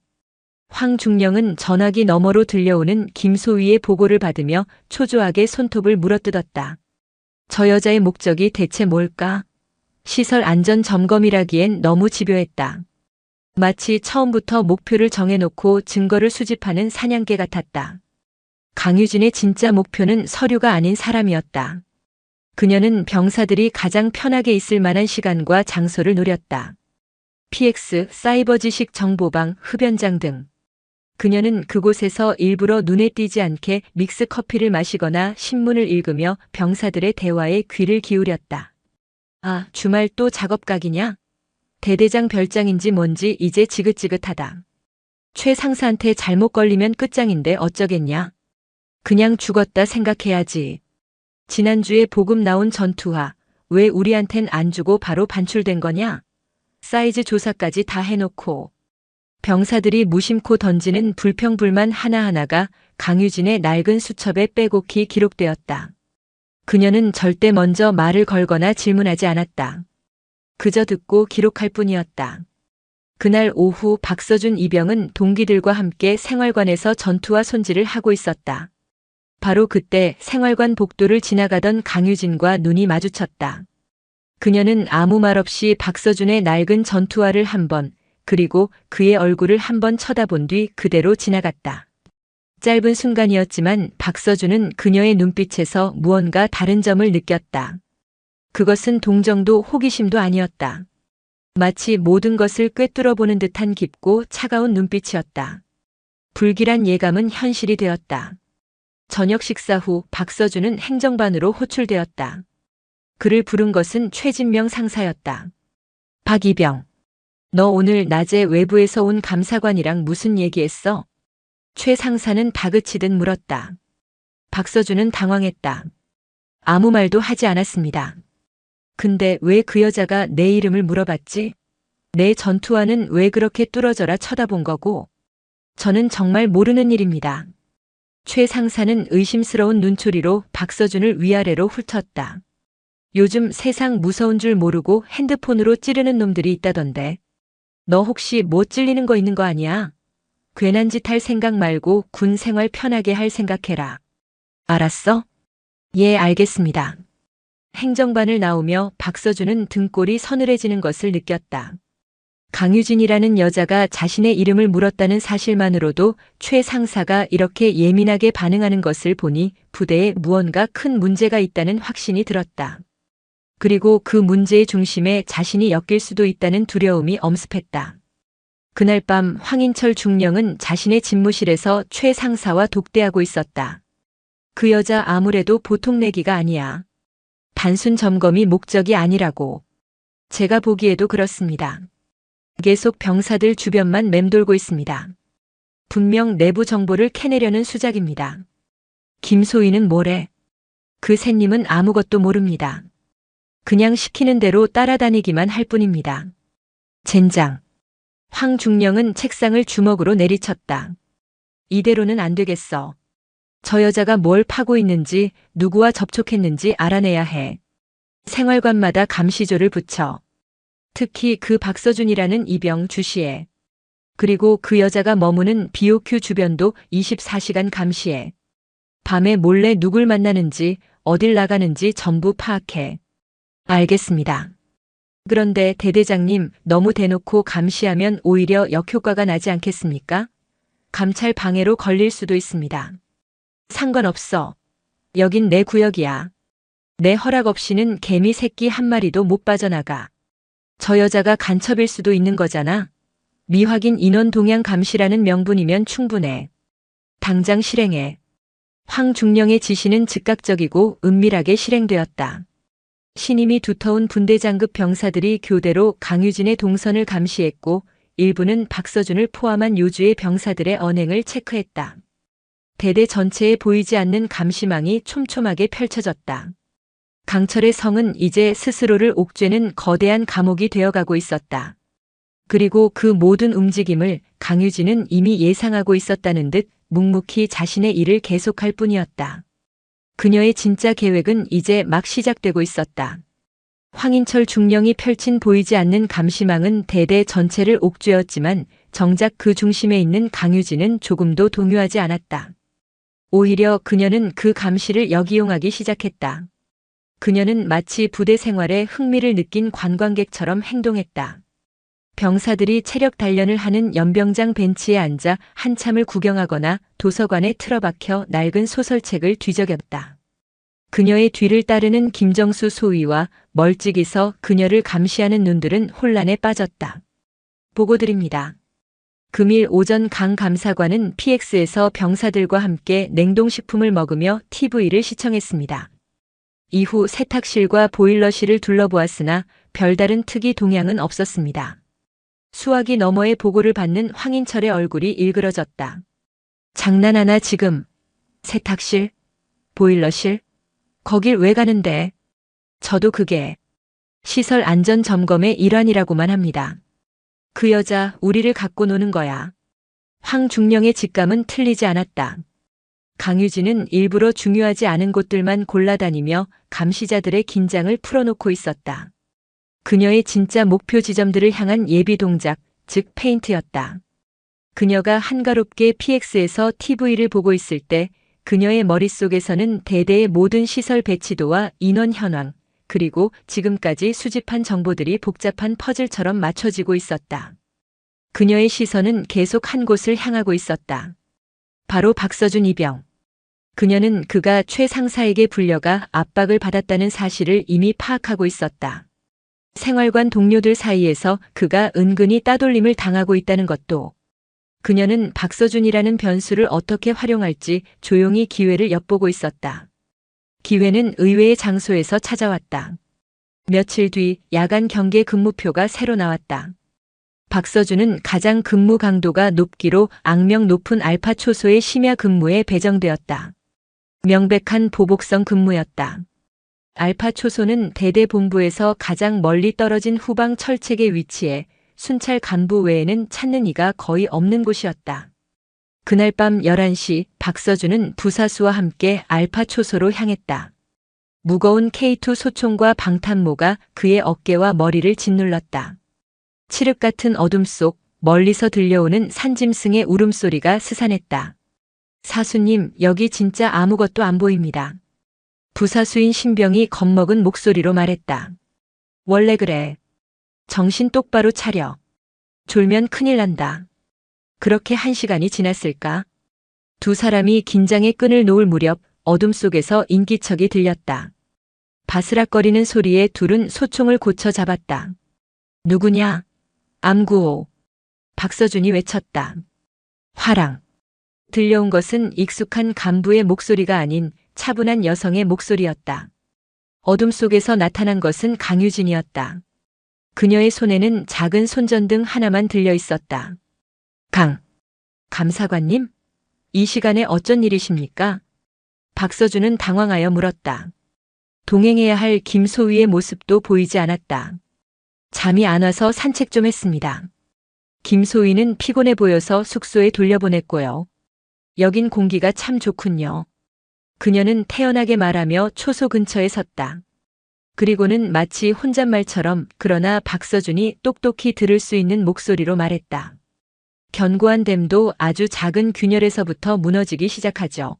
황중령은 전화기 너머로 들려오는 김소희의 보고를 받으며 초조하게 손톱을 물어뜯었다. 저 여자의 목적이 대체 뭘까? 시설 안전 점검이라기엔 너무 집요했다. 마치 처음부터 목표를 정해놓고 증거를 수집하는 사냥개 같았다. 강유진의 진짜 목표는 서류가 아닌 사람이었다. 그녀는 병사들이 가장 편하게 있을 만한 시간과 장소를 노렸다. PX, 사이버 지식 정보방, 흡연장 등. 그녀는 그곳에서 일부러 눈에 띄지 않게 믹스 커피를 마시거나 신문을 읽으며 병사들의 대화에 귀를 기울였다. 아, 주말 또 작업각이냐? 대대장 별장인지 뭔지 이제 지긋지긋하다. 최 상사한테 잘못 걸리면 끝장인데 어쩌겠냐? 그냥 죽었다 생각해야지. 지난주에 보급 나온 전투화, 왜 우리한텐 안 주고 바로 반출된 거냐? 사이즈 조사까지 다 해놓고. 병사들이 무심코 던지는 불평불만 하나하나가 강유진의 낡은 수첩에 빼곡히 기록되었다. 그녀는 절대 먼저 말을 걸거나 질문하지 않았다. 그저 듣고 기록할 뿐이었다. 그날 오후 박서준 이병은 동기들과 함께 생활관에서 전투와 손질을 하고 있었다. 바로 그때 생활관 복도를 지나가던 강유진과 눈이 마주쳤다. 그녀는 아무 말 없이 박서준의 낡은 전투화를 한 번, 그리고 그의 얼굴을 한 번 쳐다본 뒤 그대로 지나갔다. 짧은 순간이었지만 박서준은 그녀의 눈빛에서 무언가 다른 점을 느꼈다. 그것은 동정도 호기심도 아니었다. 마치 모든 것을 꿰뚫어보는 듯한 깊고 차가운 눈빛이었다. 불길한 예감은 현실이 되었다. 저녁 식사 후 박서준은 행정반으로 호출되었다. 그를 부른 것은 최진명 상사였다. 박이병. 너 오늘 낮에 외부에서 온 감사관이랑 무슨 얘기했어? 최 상사는 다그치듯 물었다. 박서준은 당황했다. 아무 말도 하지 않았습니다. 근데 왜 그 여자가 내 이름을 물어봤지? 내 전투화는 왜 그렇게 뚫어져라 쳐다본 거고? 저는 정말 모르는 일입니다. 최 상사는 의심스러운 눈초리로 박서준을 위아래로 훑었다. 요즘 세상 무서운 줄 모르고 핸드폰으로 찌르는 놈들이 있다던데. 너 혹시 뭐 찔리는 거 있는 거 아니야? 괜한 짓 할 생각 말고 군 생활 편하게 할 생각해라. 알았어? 예, 알겠습니다. 행정반을 나오며 박서준은 등골이 서늘해지는 것을 느꼈다. 강유진이라는 여자가 자신의 이름을 물었다는 사실만으로도 최 상사가 이렇게 예민하게 반응하는 것을 보니 부대에 무언가 큰 문제가 있다는 확신이 들었다. 그리고 그 문제의 중심에 자신이 엮일 수도 있다는 두려움이 엄습했다. 그날 밤 황인철 중령은 자신의 집무실에서 최 상사와 독대하고 있었다. 그 여자 아무래도 보통 내기가 아니야. 단순 점검이 목적이 아니라고. 제가 보기에도 그렇습니다. 계속 병사들 주변만 맴돌고 있습니다. 분명 내부 정보를 캐내려는 수작입니다. 김소희는 뭐래? 그 새님은 아무것도 모릅니다. 그냥 시키는 대로 따라다니기만 할 뿐입니다. 젠장. 황중령은 책상을 주먹으로 내리쳤다. 이대로는 안 되겠어. 저 여자가 뭘 파고 있는지, 누구와 접촉했는지 알아내야 해. 생활관마다 감시조를 붙여. 특히 그 박서준이라는 이병 주시해. 그리고 그 여자가 머무는 BOQ 주변도 24시간 감시해. 밤에 몰래 누굴 만나는지, 어딜 나가는지 전부 파악해. 알겠습니다. 그런데 대대장님, 너무 대놓고 감시하면 오히려 역효과가 나지 않겠습니까? 감찰 방해로 걸릴 수도 있습니다. 상관없어. 여긴 내 구역이야. 내 허락 없이는 개미 새끼 한 마리도 못 빠져나가. 저 여자가 간첩일 수도 있는 거잖아. 미확인 인원 동향 감시라는 명분이면 충분해. 당장 실행해. 황중령의 지시는 즉각적이고 은밀하게 실행되었다. 신임이 두터운 분대장급 병사들이 교대로 강유진의 동선을 감시했고 일부는 박서준을 포함한 요주의 병사들의 언행을 체크했다. 대대 전체에 보이지 않는 감시망이 촘촘하게 펼쳐졌다. 강철의 성은 이제 스스로를 옥죄는 거대한 감옥이 되어가고 있었다. 그리고 그 모든 움직임을 강유진은 이미 예상하고 있었다는 듯 묵묵히 자신의 일을 계속할 뿐이었다. 그녀의 진짜 계획은 이제 막 시작되고 있었다. 황인철 중령이 펼친 보이지 않는 감시망은 대대 전체를 옥죄었지만 정작 그 중심에 있는 강유진은 조금도 동요하지 않았다. 오히려 그녀는 그 감시를 역이용하기 시작했다. 그녀는 마치 부대 생활에 흥미를 느낀 관광객처럼 행동했다. 병사들이 체력 단련을 하는 연병장 벤치에 앉아 한참을 구경하거나 도서관에 틀어박혀 낡은 소설책을 뒤적였다. 그녀의 뒤를 따르는 김정수 소위와 멀찍이서 그녀를 감시하는 눈들은 혼란에 빠졌다. 보고드립니다. 금일 오전 강 감사관은 PX에서 병사들과 함께 냉동식품을 먹으며 TV를 시청했습니다. 이후 세탁실과 보일러실을 둘러보았으나 별다른 특이 동향은 없었습니다. 수화기 너머의 보고를 받는 황인철의 얼굴이 일그러졌다. 장난하나 지금? 세탁실? 보일러실? 거길 왜 가는데? 저도 그게 시설 안전 점검의 일환이라고만 합니다. 그 여자 우리를 갖고 노는 거야. 황중령의 직감은 틀리지 않았다. 강유진은 일부러 중요하지 않은 곳들만 골라다니며 감시자들의 긴장을 풀어놓고 있었다. 그녀의 진짜 목표 지점들을 향한 예비 동작, 즉 페인트였다. 그녀가 한가롭게 PX에서 TV를 보고 있을 때 그녀의 머릿속에서는 대대의 모든 시설 배치도와 인원 현황, 그리고 지금까지 수집한 정보들이 복잡한 퍼즐처럼 맞춰지고 있었다. 그녀의 시선은 계속 한 곳을 향하고 있었다. 바로 박서준 이병. 그녀는 그가 최 상사에게 불려가 압박을 받았다는 사실을 이미 파악하고 있었다. 생활관 동료들 사이에서 그가 은근히 따돌림을 당하고 있다는 것도. 그녀는 박서준이라는 변수를 어떻게 활용할지 조용히 기회를 엿보고 있었다. 기회는 의외의 장소에서 찾아왔다. 며칠 뒤 야간 경계 근무표가 새로 나왔다. 박서준은 가장 근무 강도가 높기로 악명 높은 알파 초소의 심야 근무에 배정되었다. 명백한 보복성 근무였다. 알파 초소는 대대 본부에서 가장 멀리 떨어진 후방 철책에 위치해 순찰 간부 외에는 찾는 이가 거의 없는 곳이었다. 그날 밤 11시 박서준은 부사수와 함께 알파 초소로 향했다. 무거운 K2 소총과 방탄모가 그의 어깨와 머리를 짓눌렀다. 칠흑 같은 어둠 속 멀리서 들려오는 산짐승의 울음소리가 스산했다. 사수님, 여기 진짜 아무것도 안 보입니다. 부사수인 신병이 겁먹은 목소리로 말했다. 원래 그래. 정신 똑바로 차려. 졸면 큰일 난다. 그렇게 1시간이 지났을까? 두 사람이 긴장의 끈을 놓을 무렵 어둠 속에서 인기척이 들렸다. 바스락거리는 소리에 둘은 소총을 고쳐 잡았다. 누구냐? 암구호. 박서준이 외쳤다. 화랑. 들려온 것은 익숙한 간부의 목소리가 아닌 차분한 여성의 목소리였다. 어둠 속에서 나타난 것은 강유진이었다. 그녀의 손에는 작은 손전등 하나만 들려 있었다. 감사관님? 이 시간에 어쩐 일이십니까? 박서준은 당황하여 물었다. 동행해야 할 김소희의 모습도 보이지 않았다. 잠이 안 와서 산책 좀 했습니다. 김소희는 피곤해 보여서 숙소에 돌려보냈고요. 여긴 공기가 참 좋군요. 그녀는 태연하게 말하며 초소 근처에 섰다. 그리고는 마치 혼잣말처럼 그러나 박서준이 똑똑히 들을 수 있는 목소리로 말했다. 견고한 댐도 아주 작은 균열에서부터 무너지기 시작하죠.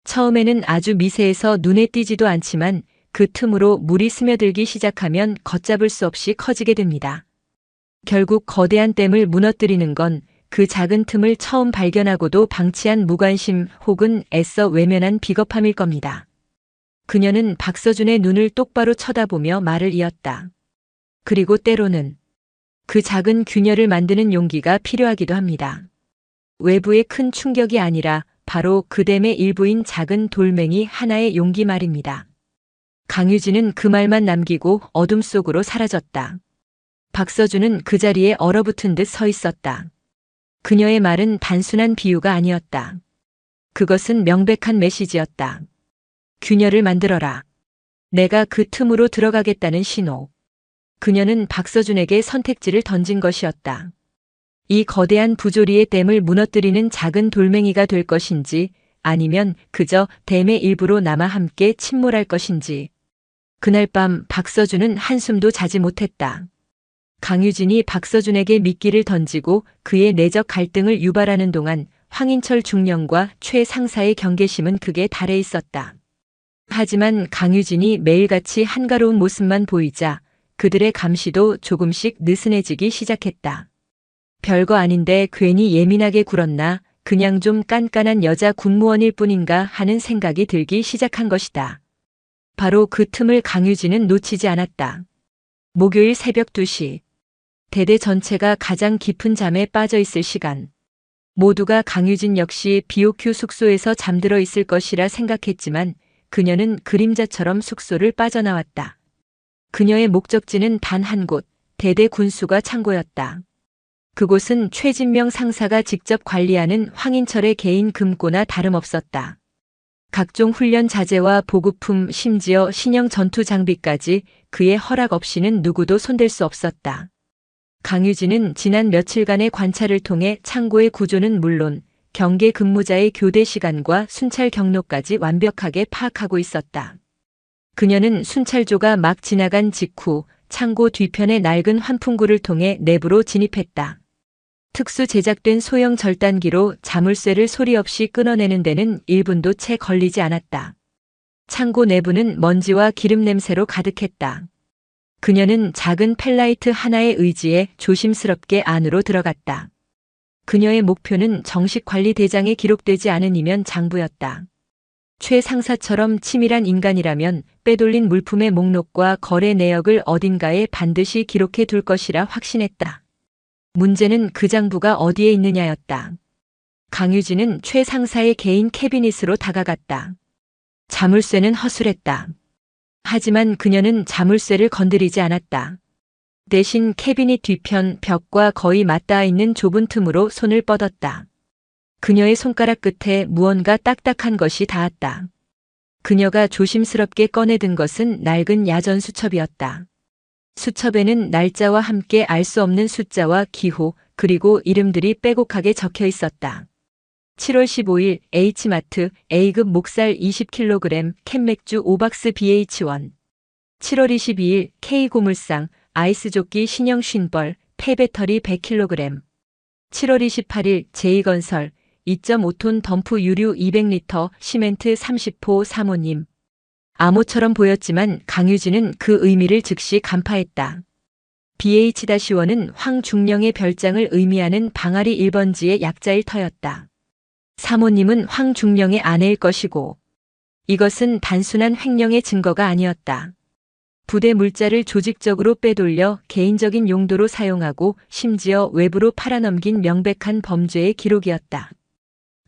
처음에는 아주 미세해서 눈에 띄지도 않지만 그 틈으로 물이 스며들기 시작하면 걷잡을 수 없이 커지게 됩니다. 결국 거대한 댐을 무너뜨리는 건 그 작은 틈을 처음 발견하고도 방치한 무관심 혹은 애써 외면한 비겁함일 겁니다. 그녀는 박서준의 눈을 똑바로 쳐다보며 말을 이었다. 그리고 때로는 그 작은 균열을 만드는 용기가 필요하기도 합니다. 외부의 큰 충격이 아니라 바로 그 댐의 일부인 작은 돌멩이 하나의 용기 말입니다. 강유진은 그 말만 남기고 어둠 속으로 사라졌다. 박서준은 그 자리에 얼어붙은 듯 서 있었다. 그녀의 말은 단순한 비유가 아니었다. 그것은 명백한 메시지였다. 균열을 만들어라. 내가 그 틈으로 들어가겠다는 신호. 그녀는 박서준에게 선택지를 던진 것이었다. 이 거대한 부조리의 댐을 무너뜨리는 작은 돌멩이가 될 것인지 아니면 그저 댐의 일부로 남아 함께 침몰할 것인지. 그날 밤 박서준은 한숨도 자지 못했다. 강유진이 박서준에게 미끼를 던지고 그의 내적 갈등을 유발하는 동안 황인철 중령과 최 상사의 경계심은 극에 달해 있었다. 하지만 강유진이 매일같이 한가로운 모습만 보이자 그들의 감시도 조금씩 느슨해지기 시작했다. 별거 아닌데 괜히 예민하게 굴었나 그냥 좀 깐깐한 여자 군무원일 뿐인가 하는 생각이 들기 시작한 것이다. 바로 그 틈을 강유진은 놓치지 않았다. 목요일 새벽 2시. 대대 전체가 가장 깊은 잠에 빠져 있을 시간. 모두가 강유진 역시 BOQ 숙소에서 잠들어 있을 것이라 생각했지만 그녀는 그림자처럼 숙소를 빠져나왔다. 그녀의 목적지는 단 한 곳, 대대 군수가 창고였다. 그곳은 최진명 상사가 직접 관리하는 황인철의 개인 금고나 다름없었다. 각종 훈련 자재와 보급품 심지어 신형 전투 장비까지 그의 허락 없이는 누구도 손댈 수 없었다. 강유진은 지난 며칠간의 관찰을 통해 창고의 구조는 물론 경계 근무자의 교대 시간과 순찰 경로까지 완벽하게 파악하고 있었다. 그녀는 순찰조가 막 지나간 직후 창고 뒤편의 낡은 환풍구를 통해 내부로 진입했다. 특수 제작된 소형 절단기로 자물쇠를 소리 없이 끊어내는 데는 1분도 채 걸리지 않았다. 창고 내부는 먼지와 기름 냄새로 가득했다. 그녀는 작은 펠라이트 하나에 의지해 조심스럽게 안으로 들어갔다. 그녀의 목표는 정식 관리 대장에 기록되지 않으면 장부였다. 최 상사처럼 치밀한 인간이라면 빼돌린 물품의 목록과 거래 내역을 어딘가에 반드시 기록해 둘 것이라 확신했다. 문제는 그 장부가 어디에 있느냐였다. 강유진은 최 상사의 개인 캐비닛으로 다가갔다. 자물쇠는 허술했다. 하지만 그녀는 자물쇠를 건드리지 않았다. 대신 캐비닛 뒤편 벽과 거의 맞닿아 있는 좁은 틈으로 손을 뻗었다. 그녀의 손가락 끝에 무언가 딱딱한 것이 닿았다. 그녀가 조심스럽게 꺼내든 것은 낡은 야전 수첩이었다. 수첩에는 날짜와 함께 알 수 없는 숫자와 기호 그리고 이름들이 빼곡하게 적혀 있었다. 7월 15일 H마트 A급 목살 20kg 캔맥주 5박스 BH1 7월 22일 K고물상 아이스조끼 신형 50벌 폐배터리 100kg 7월 28일 J건설 2.5톤 덤프 유류 200리터 시멘트 30호 사모님. 암호처럼 보였지만 강유진은 그 의미를 즉시 간파했다. BH-1은 황중령의 별장을 의미하는 방아리 1번지의 약자일 터였다. 사모님은 황중령의 아내일 것이고 이것은 단순한 횡령의 증거가 아니었다. 부대 물자를 조직적으로 빼돌려 개인적인 용도로 사용하고 심지어 외부로 팔아넘긴 명백한 범죄의 기록이었다.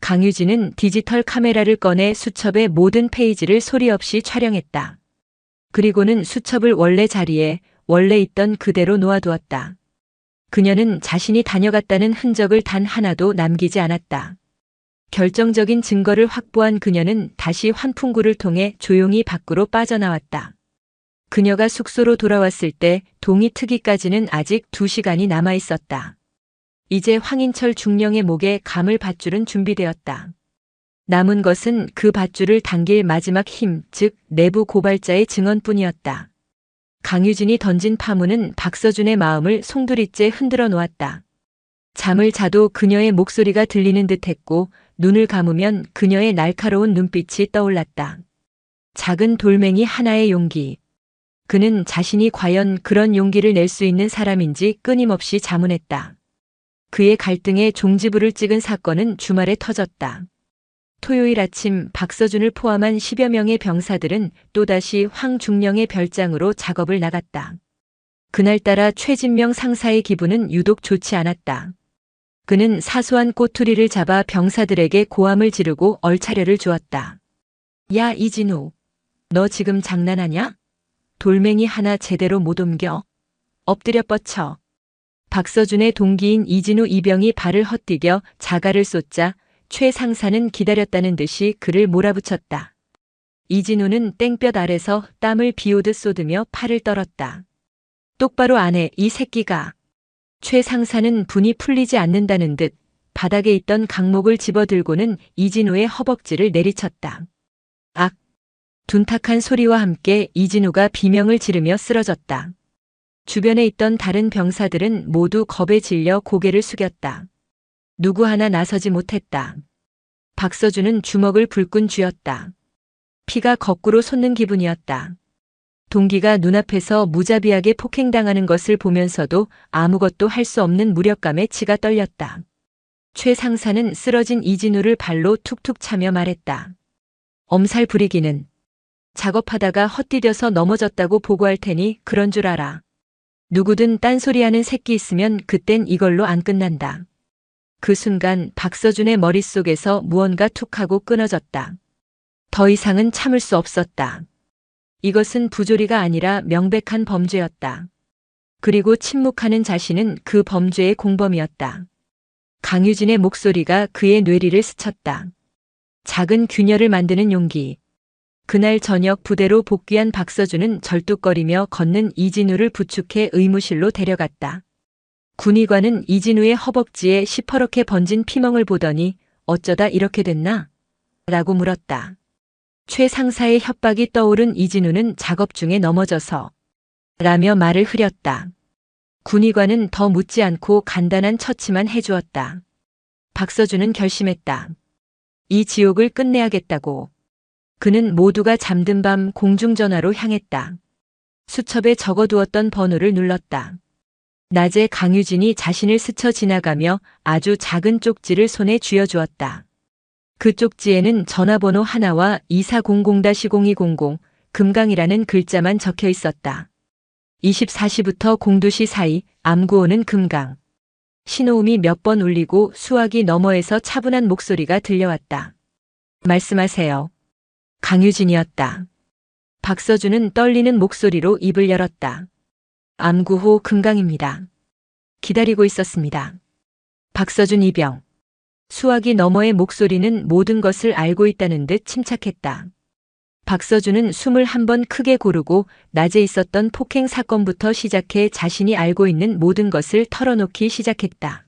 강유진은 디지털 카메라를 꺼내 수첩의 모든 페이지를 소리 없이 촬영했다. 그리고는 수첩을 원래 자리에 원래 있던 그대로 놓아두었다. 그녀는 자신이 다녀갔다는 흔적을 단 하나도 남기지 않았다. 결정적인 증거를 확보한 그녀는 다시 환풍구를 통해 조용히 밖으로 빠져나왔다. 그녀가 숙소로 돌아왔을 때 동이 트기까지는 아직 2시간이 남아 있었다. 이제 황인철 중령의 목에 감을 밧줄은 준비되었다. 남은 것은 그 밧줄을 당길 마지막 힘, 즉 내부 고발자의 증언뿐이었다. 강유진이 던진 파문은 박서준의 마음을 송두리째 흔들어 놓았다. 잠을 자도 그녀의 목소리가 들리는 듯했고 눈을 감으면 그녀의 날카로운 눈빛이 떠올랐다. 작은 돌멩이 하나의 용기. 그는 자신이 과연 그런 용기를 낼 수 있는 사람인지 끊임없이 자문했다. 그의 갈등에 종지부를 찍은 사건은 주말에 터졌다. 토요일 아침 박서준을 포함한 10여 명의 병사들은 또다시 황중령의 별장으로 작업을 나갔다. 그날따라 최진명 상사의 기분은 유독 좋지 않았다. 그는 사소한 꼬투리를 잡아 병사들에게 고함을 지르고 얼차려를 주었다. 야 이진우, 너 지금 장난하냐? 돌멩이 하나 제대로 못 옮겨. 엎드려 뻗쳐. 박서준의 동기인 이진우 이병이 발을 헛디뎌 자갈을 쏟자 최 상사는 기다렸다는 듯이 그를 몰아붙였다. 이진우는 땡볕 아래서 땀을 비오듯 쏟으며 팔을 떨었다. 똑바로 안 해, 이 새끼가. 최 상사는 분이 풀리지 않는다는 듯 바닥에 있던 강목을 집어들고는 이진우의 허벅지를 내리쳤다. 악! 둔탁한 소리와 함께 이진우가 비명을 지르며 쓰러졌다. 주변에 있던 다른 병사들은 모두 겁에 질려 고개를 숙였다. 누구 하나 나서지 못했다. 박서준은 주먹을 불끈 쥐었다. 피가 거꾸로 솟는 기분이었다. 동기가 눈앞에서 무자비하게 폭행당하는 것을 보면서도 아무것도 할 수 없는 무력감에 치가 떨렸다. 최 상사는 쓰러진 이진우를 발로 툭툭 차며 말했다. 엄살 부리기는. 작업하다가 헛디뎌서 넘어졌다고 보고할 테니 그런 줄 알아. 누구든 딴소리하는 새끼 있으면 그땐 이걸로 안 끝난다. 그 순간 박서준의 머릿속에서 무언가 툭 하고 끊어졌다. 더 이상은 참을 수 없었다. 이것은 부조리가 아니라 명백한 범죄였다. 그리고 침묵하는 자신은 그 범죄의 공범이었다. 강유진의 목소리가 그의 뇌리를 스쳤다. 작은 균열을 만드는 용기. 그날 저녁 부대로 복귀한 박서준은 절뚝거리며 걷는 이진우를 부축해 의무실로 데려갔다. 군의관은 이진우의 허벅지에 시퍼렇게 번진 피멍을 보더니 어쩌다 이렇게 됐나? 라고 물었다. 최 상사의 협박이 떠오른 이진우는 작업 중에 넘어져서 라며 말을 흐렸다. 군의관은 더 묻지 않고 간단한 처치만 해주었다. 박서준은 결심했다. 이 지옥을 끝내야겠다고. 그는 모두가 잠든 밤 공중전화로 향했다. 수첩에 적어두었던 번호를 눌렀다. 낮에 강유진이 자신을 스쳐 지나가며 아주 작은 쪽지를 손에 쥐어주었다. 그 쪽지에는 전화번호 하나와 2400-0200 금강이라는 글자만 적혀 있었다. 24시부터 02시 사이 암구호는 금강. 신호음이 몇 번 울리고 수화기 너머에서 차분한 목소리가 들려왔다. 말씀하세요. 강유진이었다. 박서준은 떨리는 목소리로 입을 열었다. 암구호 금강입니다. 기다리고 있었습니다. 박서준 이병. 수화기 너머의 목소리는 모든 것을 알고 있다는 듯 침착했다. 박서준은 숨을 한 번 크게 고르고 낮에 있었던 폭행 사건부터 시작해 자신이 알고 있는 모든 것을 털어놓기 시작했다.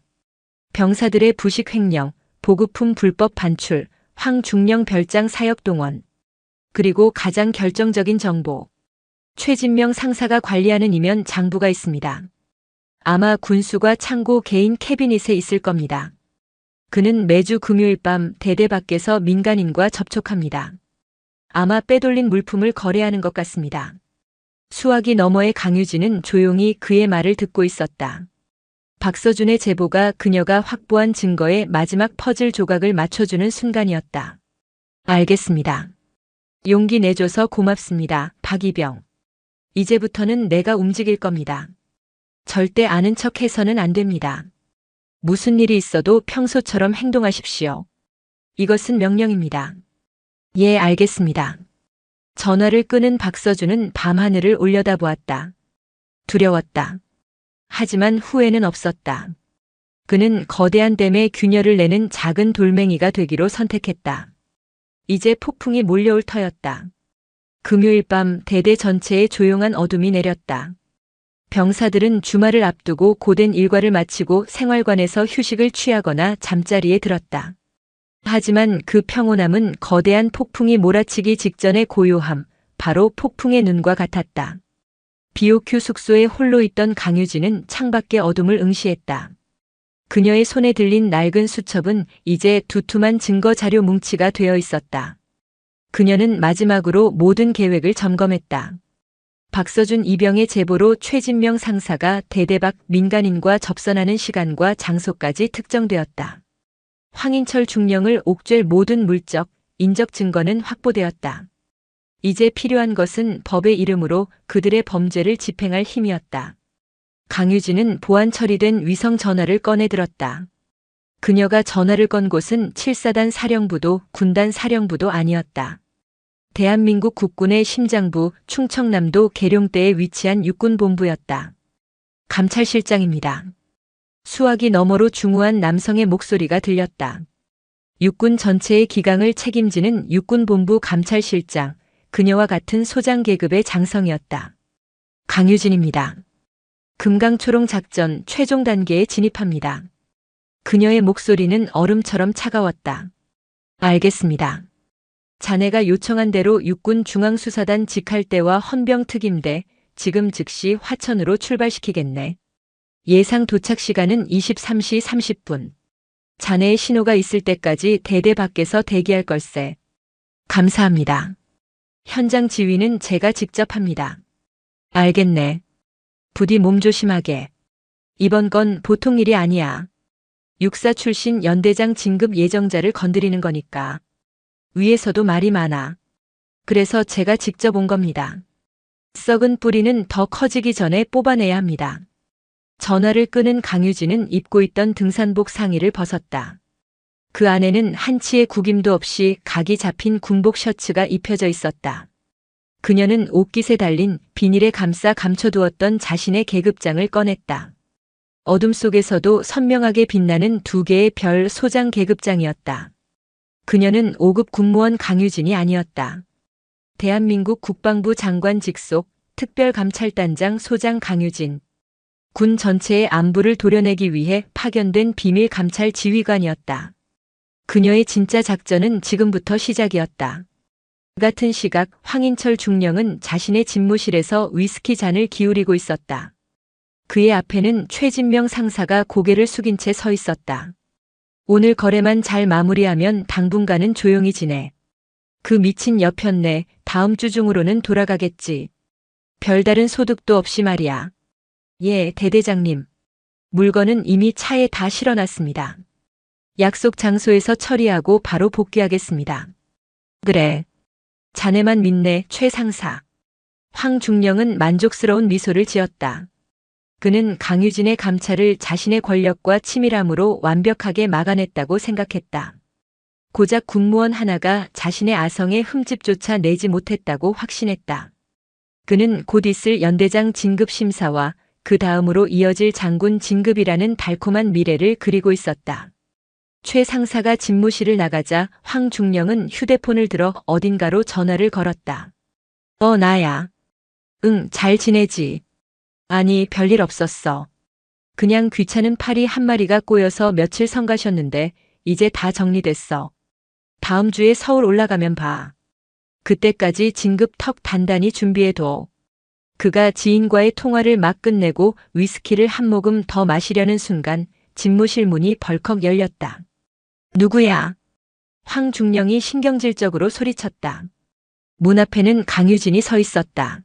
병사들의 부식 횡령, 보급품 불법 반출, 황중령 별장 사역 동원. 그리고 가장 결정적인 정보. 최진명 상사가 관리하는 이면 장부가 있습니다. 아마 군수가 창고 개인 캐비닛에 있을 겁니다. 그는 매주 금요일 밤 대대 밖에서 민간인과 접촉합니다. 아마 빼돌린 물품을 거래하는 것 같습니다. 수화기 너머의 강유진은 조용히 그의 말을 듣고 있었다. 박서준의 제보가 그녀가 확보한 증거의 마지막 퍼즐 조각을 맞춰주는 순간이었다. 알겠습니다. 용기 내줘서 고맙습니다, 박이병. 이제부터는 내가 움직일 겁니다. 절대 아는 척 해서는 안 됩니다. 무슨 일이 있어도 평소처럼 행동하십시오. 이것은 명령입니다. 예, 알겠습니다. 전화를 끄는 박서준은 밤하늘을 올려다보았다. 두려웠다. 하지만 후회는 없었다. 그는 거대한 댐에 균열을 내는 작은 돌멩이가 되기로 선택했다. 이제 폭풍이 몰려올 터였다. 금요일 밤 대대 전체에 조용한 어둠이 내렸다. 병사들은 주말을 앞두고 고된 일과를 마치고 생활관에서 휴식을 취하거나 잠자리에 들었다. 하지만 그 평온함은 거대한 폭풍이 몰아치기 직전의 고요함, 바로 폭풍의 눈과 같았다. BOQ 숙소에 홀로 있던 강유진은 창밖의 어둠을 응시했다. 그녀의 손에 들린 낡은 수첩은 이제 두툼한 증거 자료 뭉치가 되어 있었다. 그녀는 마지막으로 모든 계획을 점검했다. 박서준 이병의 제보로 최진명 상사가 대대 밖 민간인과 접선하는 시간과 장소까지 특정되었다. 황인철 중령을 옥죄 모든 물적, 인적 증거는 확보되었다. 이제 필요한 것은 법의 이름으로 그들의 범죄를 집행할 힘이었다. 강유진은 보안 처리된 위성 전화를 꺼내 들었다. 그녀가 전화를 건 곳은 7사단 사령부도 군단 사령부도 아니었다. 대한민국 국군의 심장부 충청남도 계룡대에 위치한 육군본부였다. 감찰실장입니다. 수화기 너머로 중후한 남성의 목소리가 들렸다. 육군 전체의 기강을 책임지는 육군본부 감찰실장, 그녀와 같은 소장 계급의 장성이었다. 강유진입니다. 금강초롱 작전 최종 단계에 진입합니다. 그녀의 목소리는 얼음처럼 차가웠다. 알겠습니다. 자네가 요청한 대로 육군 중앙수사단 직할대와 헌병특임대, 지금 즉시 화천으로 출발시키겠네. 예상 도착 시간은 23시 30분. 자네의 신호가 있을 때까지 대대 밖에서 대기할 걸세. 감사합니다. 현장 지휘는 제가 직접 합니다. 알겠네. 부디 몸 조심하게. 이번 건 보통 일이 아니야. 육사 출신 연대장 진급 예정자를 건드리는 거니까. 위에서도 말이 많아. 그래서 제가 직접 온 겁니다. 썩은 뿌리는 더 커지기 전에 뽑아내야 합니다. 전화를 끄는 강유진은 입고 있던 등산복 상의를 벗었다. 그 안에는 한치의 구김도 없이 각이 잡힌 군복 셔츠가 입혀져 있었다. 그녀는 옷깃에 달린 비닐에 감싸 감춰두었던 자신의 계급장을 꺼냈다. 어둠 속에서도 선명하게 빛나는 두 개의 별 소장 계급장이었다. 그녀는 5급 군무원 강유진이 아니었다. 대한민국 국방부 장관 직속 특별감찰단장 소장 강유진. 군 전체의 안부를 도려내기 위해 파견된 비밀 감찰 지휘관이었다. 그녀의 진짜 작전은 지금부터 시작이었다. 같은 시각 황인철 중령은 자신의 집무실에서 위스키 잔을 기울이고 있었다. 그의 앞에는 최진명 상사가 고개를 숙인 채 서 있었다. 오늘 거래만 잘 마무리하면 당분간은 조용히 지내. 그 미친 여편네 다음 주 중으로는 돌아가겠지. 별다른 소득도 없이 말이야. 예, 대대장님. 물건은 이미 차에 다 실어놨습니다. 약속 장소에서 처리하고 바로 복귀하겠습니다. 그래. 자네만 믿네, 최 상사. 황 중령은 만족스러운 미소를 지었다. 그는 강유진의 감찰을 자신의 권력과 치밀함으로 완벽하게 막아냈다고 생각했다. 고작 군무원 하나가 자신의 아성에 흠집조차 내지 못했다고 확신했다. 그는 곧 있을 연대장 진급 심사와 그 다음으로 이어질 장군 진급이라는 달콤한 미래를 그리고 있었다. 최 상사가 집무실을 나가자 황 중령은 휴대폰을 들어 어딘가로 전화를 걸었다. 나야. 응, 잘 지내지. 아니, 별일 없었어. 그냥 귀찮은 파리 한 마리가 꼬여서 며칠 성가셨는데 이제 다 정리됐어. 다음 주에 서울 올라가면 봐. 그때까지 진급 턱 단단히 준비해둬. 그가 지인과의 통화를 막 끝내고 위스키를 한 모금 더 마시려는 순간 집무실 문이 벌컥 열렸다. 누구야? 황 중령이 신경질적으로 소리쳤다. 문 앞에는 강유진이 서 있었다.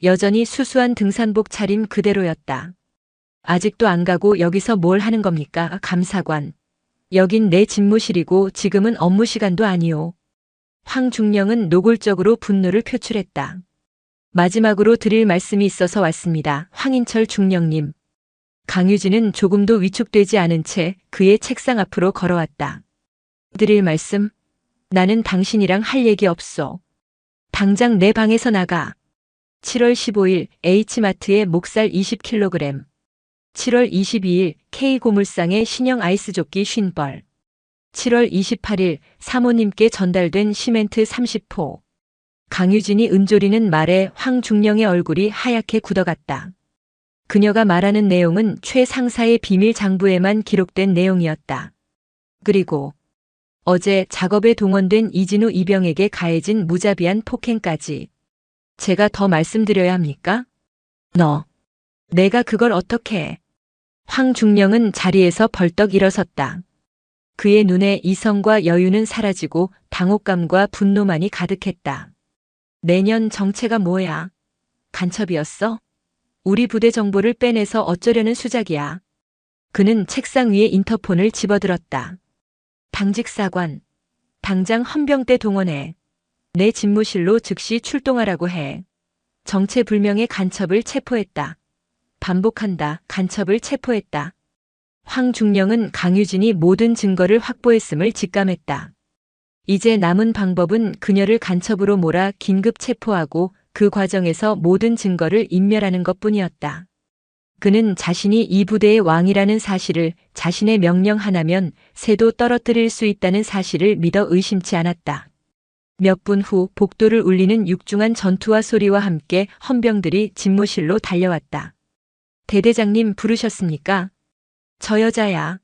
여전히 수수한 등산복 차림 그대로였다. 아직도 안 가고 여기서 뭘 하는 겁니까, 감사관. 여긴 내 집무실이고 지금은 업무 시간도 아니오. 황 중령은 노골적으로 분노를 표출했다. 마지막으로 드릴 말씀이 있어서 왔습니다, 황인철 중령님. 강유진은 조금도 위축되지 않은 채 그의 책상 앞으로 걸어왔다. 드릴 말씀? 나는 당신이랑 할 얘기 없어. 당장 내 방에서 나가. 7월 15일 H마트에 목살 20kg. 7월 22일 K고물상의 신형 아이스조끼 50벌. 7월 28일 사모님께 전달된 시멘트 30포. 강유진이 은조리는 말에 황중령의 얼굴이 하얗게 굳어갔다. 그녀가 말하는 내용은 최 상사의 비밀 장부에만 기록된 내용이었다. 그리고 어제 작업에 동원된 이진우 이병에게 가해진 무자비한 폭행까지. 제가 더 말씀드려야 합니까? 내가 그걸 어떻게 해? 황중령은 자리에서 벌떡 일어섰다. 그의 눈에 이성과 여유는 사라지고 당혹감과 분노만이 가득했다. 내년 정체가 뭐야? 간첩이었어? 우리 부대 정보를 빼내서 어쩌려는 수작이야. 그는 책상 위에 인터폰을 집어들었다. 당직 사관, 당장 헌병대 동원해. 내 집무실로 즉시 출동하라고 해. 정체불명의 간첩을 체포했다. 반복한다. 간첩을 체포했다. 황중령은 강유진이 모든 증거를 확보했음을 직감했다. 이제 남은 방법은 그녀를 간첩으로 몰아 긴급 체포하고 그 과정에서 모든 증거를 인멸하는 것뿐이었다. 그는 자신이 이 부대의 왕이라는 사실을, 자신의 명령 하나면 새도 떨어뜨릴 수 있다는 사실을 믿어 의심치 않았다. 몇 분 후 복도를 울리는 육중한 전투화 소리와 함께 헌병들이 집무실로 달려왔다. 대대장님 부르셨습니까? 저 여자야.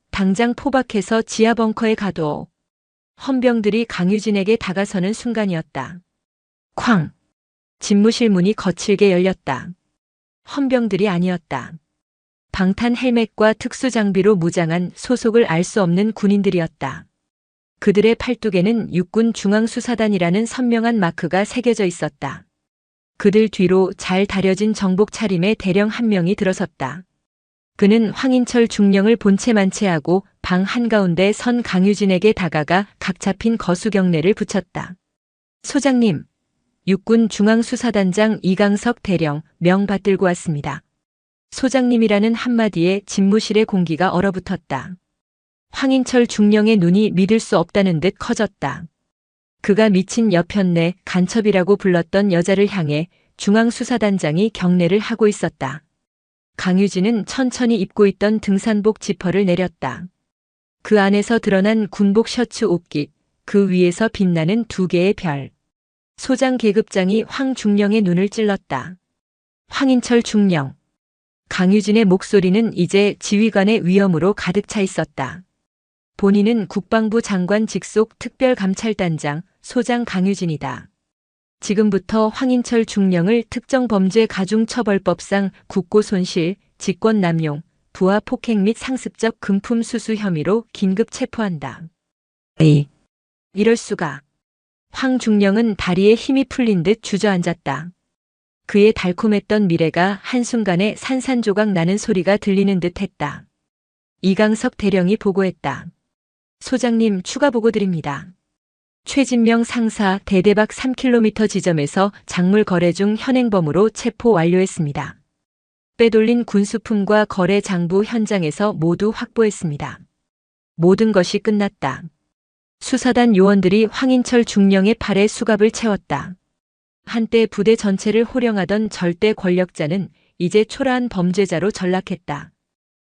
당장 포박해서 지하 벙커에 가둬. 헌병들이 강유진에게 다가서는 순간이었다. 쾅! 집무실 문이 거칠게 열렸다. 헌병들이 아니었다. 방탄 헬멧과 특수 장비로 무장한 소속을 알 수 없는 군인들이었다. 그들의 팔뚝에는 육군 중앙수사단이라는 선명한 마크가 새겨져 있었다. 그들 뒤로 잘 다려진 정복 차림의 대령 한 명이 들어섰다. 그는 황인철 중령을 본체 만체하고 방 한가운데 선 강유진에게 다가가 각 잡힌 거수 경례를 붙였다. 소장님, 육군 중앙수사단장 이강석 대령 명 받들고 왔습니다. 소장님이라는 한마디에 집무실의 공기가 얼어붙었다. 황인철 중령의 눈이 믿을 수 없다는 듯 커졌다. 그가 미친 여편네 간첩이라고 불렀던 여자를 향해 중앙수사단장이 경례를 하고 있었다. 강유진은 천천히 입고 있던 등산복 지퍼를 내렸다. 그 안에서 드러난 군복 셔츠 옷깃, 그 위에서 빛나는 두 개의 별. 소장 계급장이 황중령의 눈을 찔렀다. 황인철 중령. 강유진의 목소리는 이제 지휘관의 위엄으로 가득 차 있었다. 본인은 국방부 장관 직속 특별감찰단장 소장 강유진이다. 지금부터 황인철 중령을 특정범죄 가중처벌법상 국고손실, 직권남용, 부하 폭행 및 상습적 금품 수수 혐의로 긴급 체포한다. 이럴 수가. 황중령은 다리에 힘이 풀린 듯 주저앉았다. 그의 달콤했던 미래가 한순간에 산산조각 나는 소리가 들리는 듯 했다. 이강석 대령이 보고했다. 소장님 추가 보고 드립니다. 최진명 상사 대대박 3km 지점에서 작물 거래 중 현행범으로 체포 완료했습니다. 빼돌린 군수품과 거래 장부 현장에서 모두 확보했습니다. 모든 것이 끝났다. 수사단 요원들이 황인철 중령의 팔에 수갑을 채웠다. 한때 부대 전체를 호령하던 절대 권력자는 이제 초라한 범죄자로 전락했다.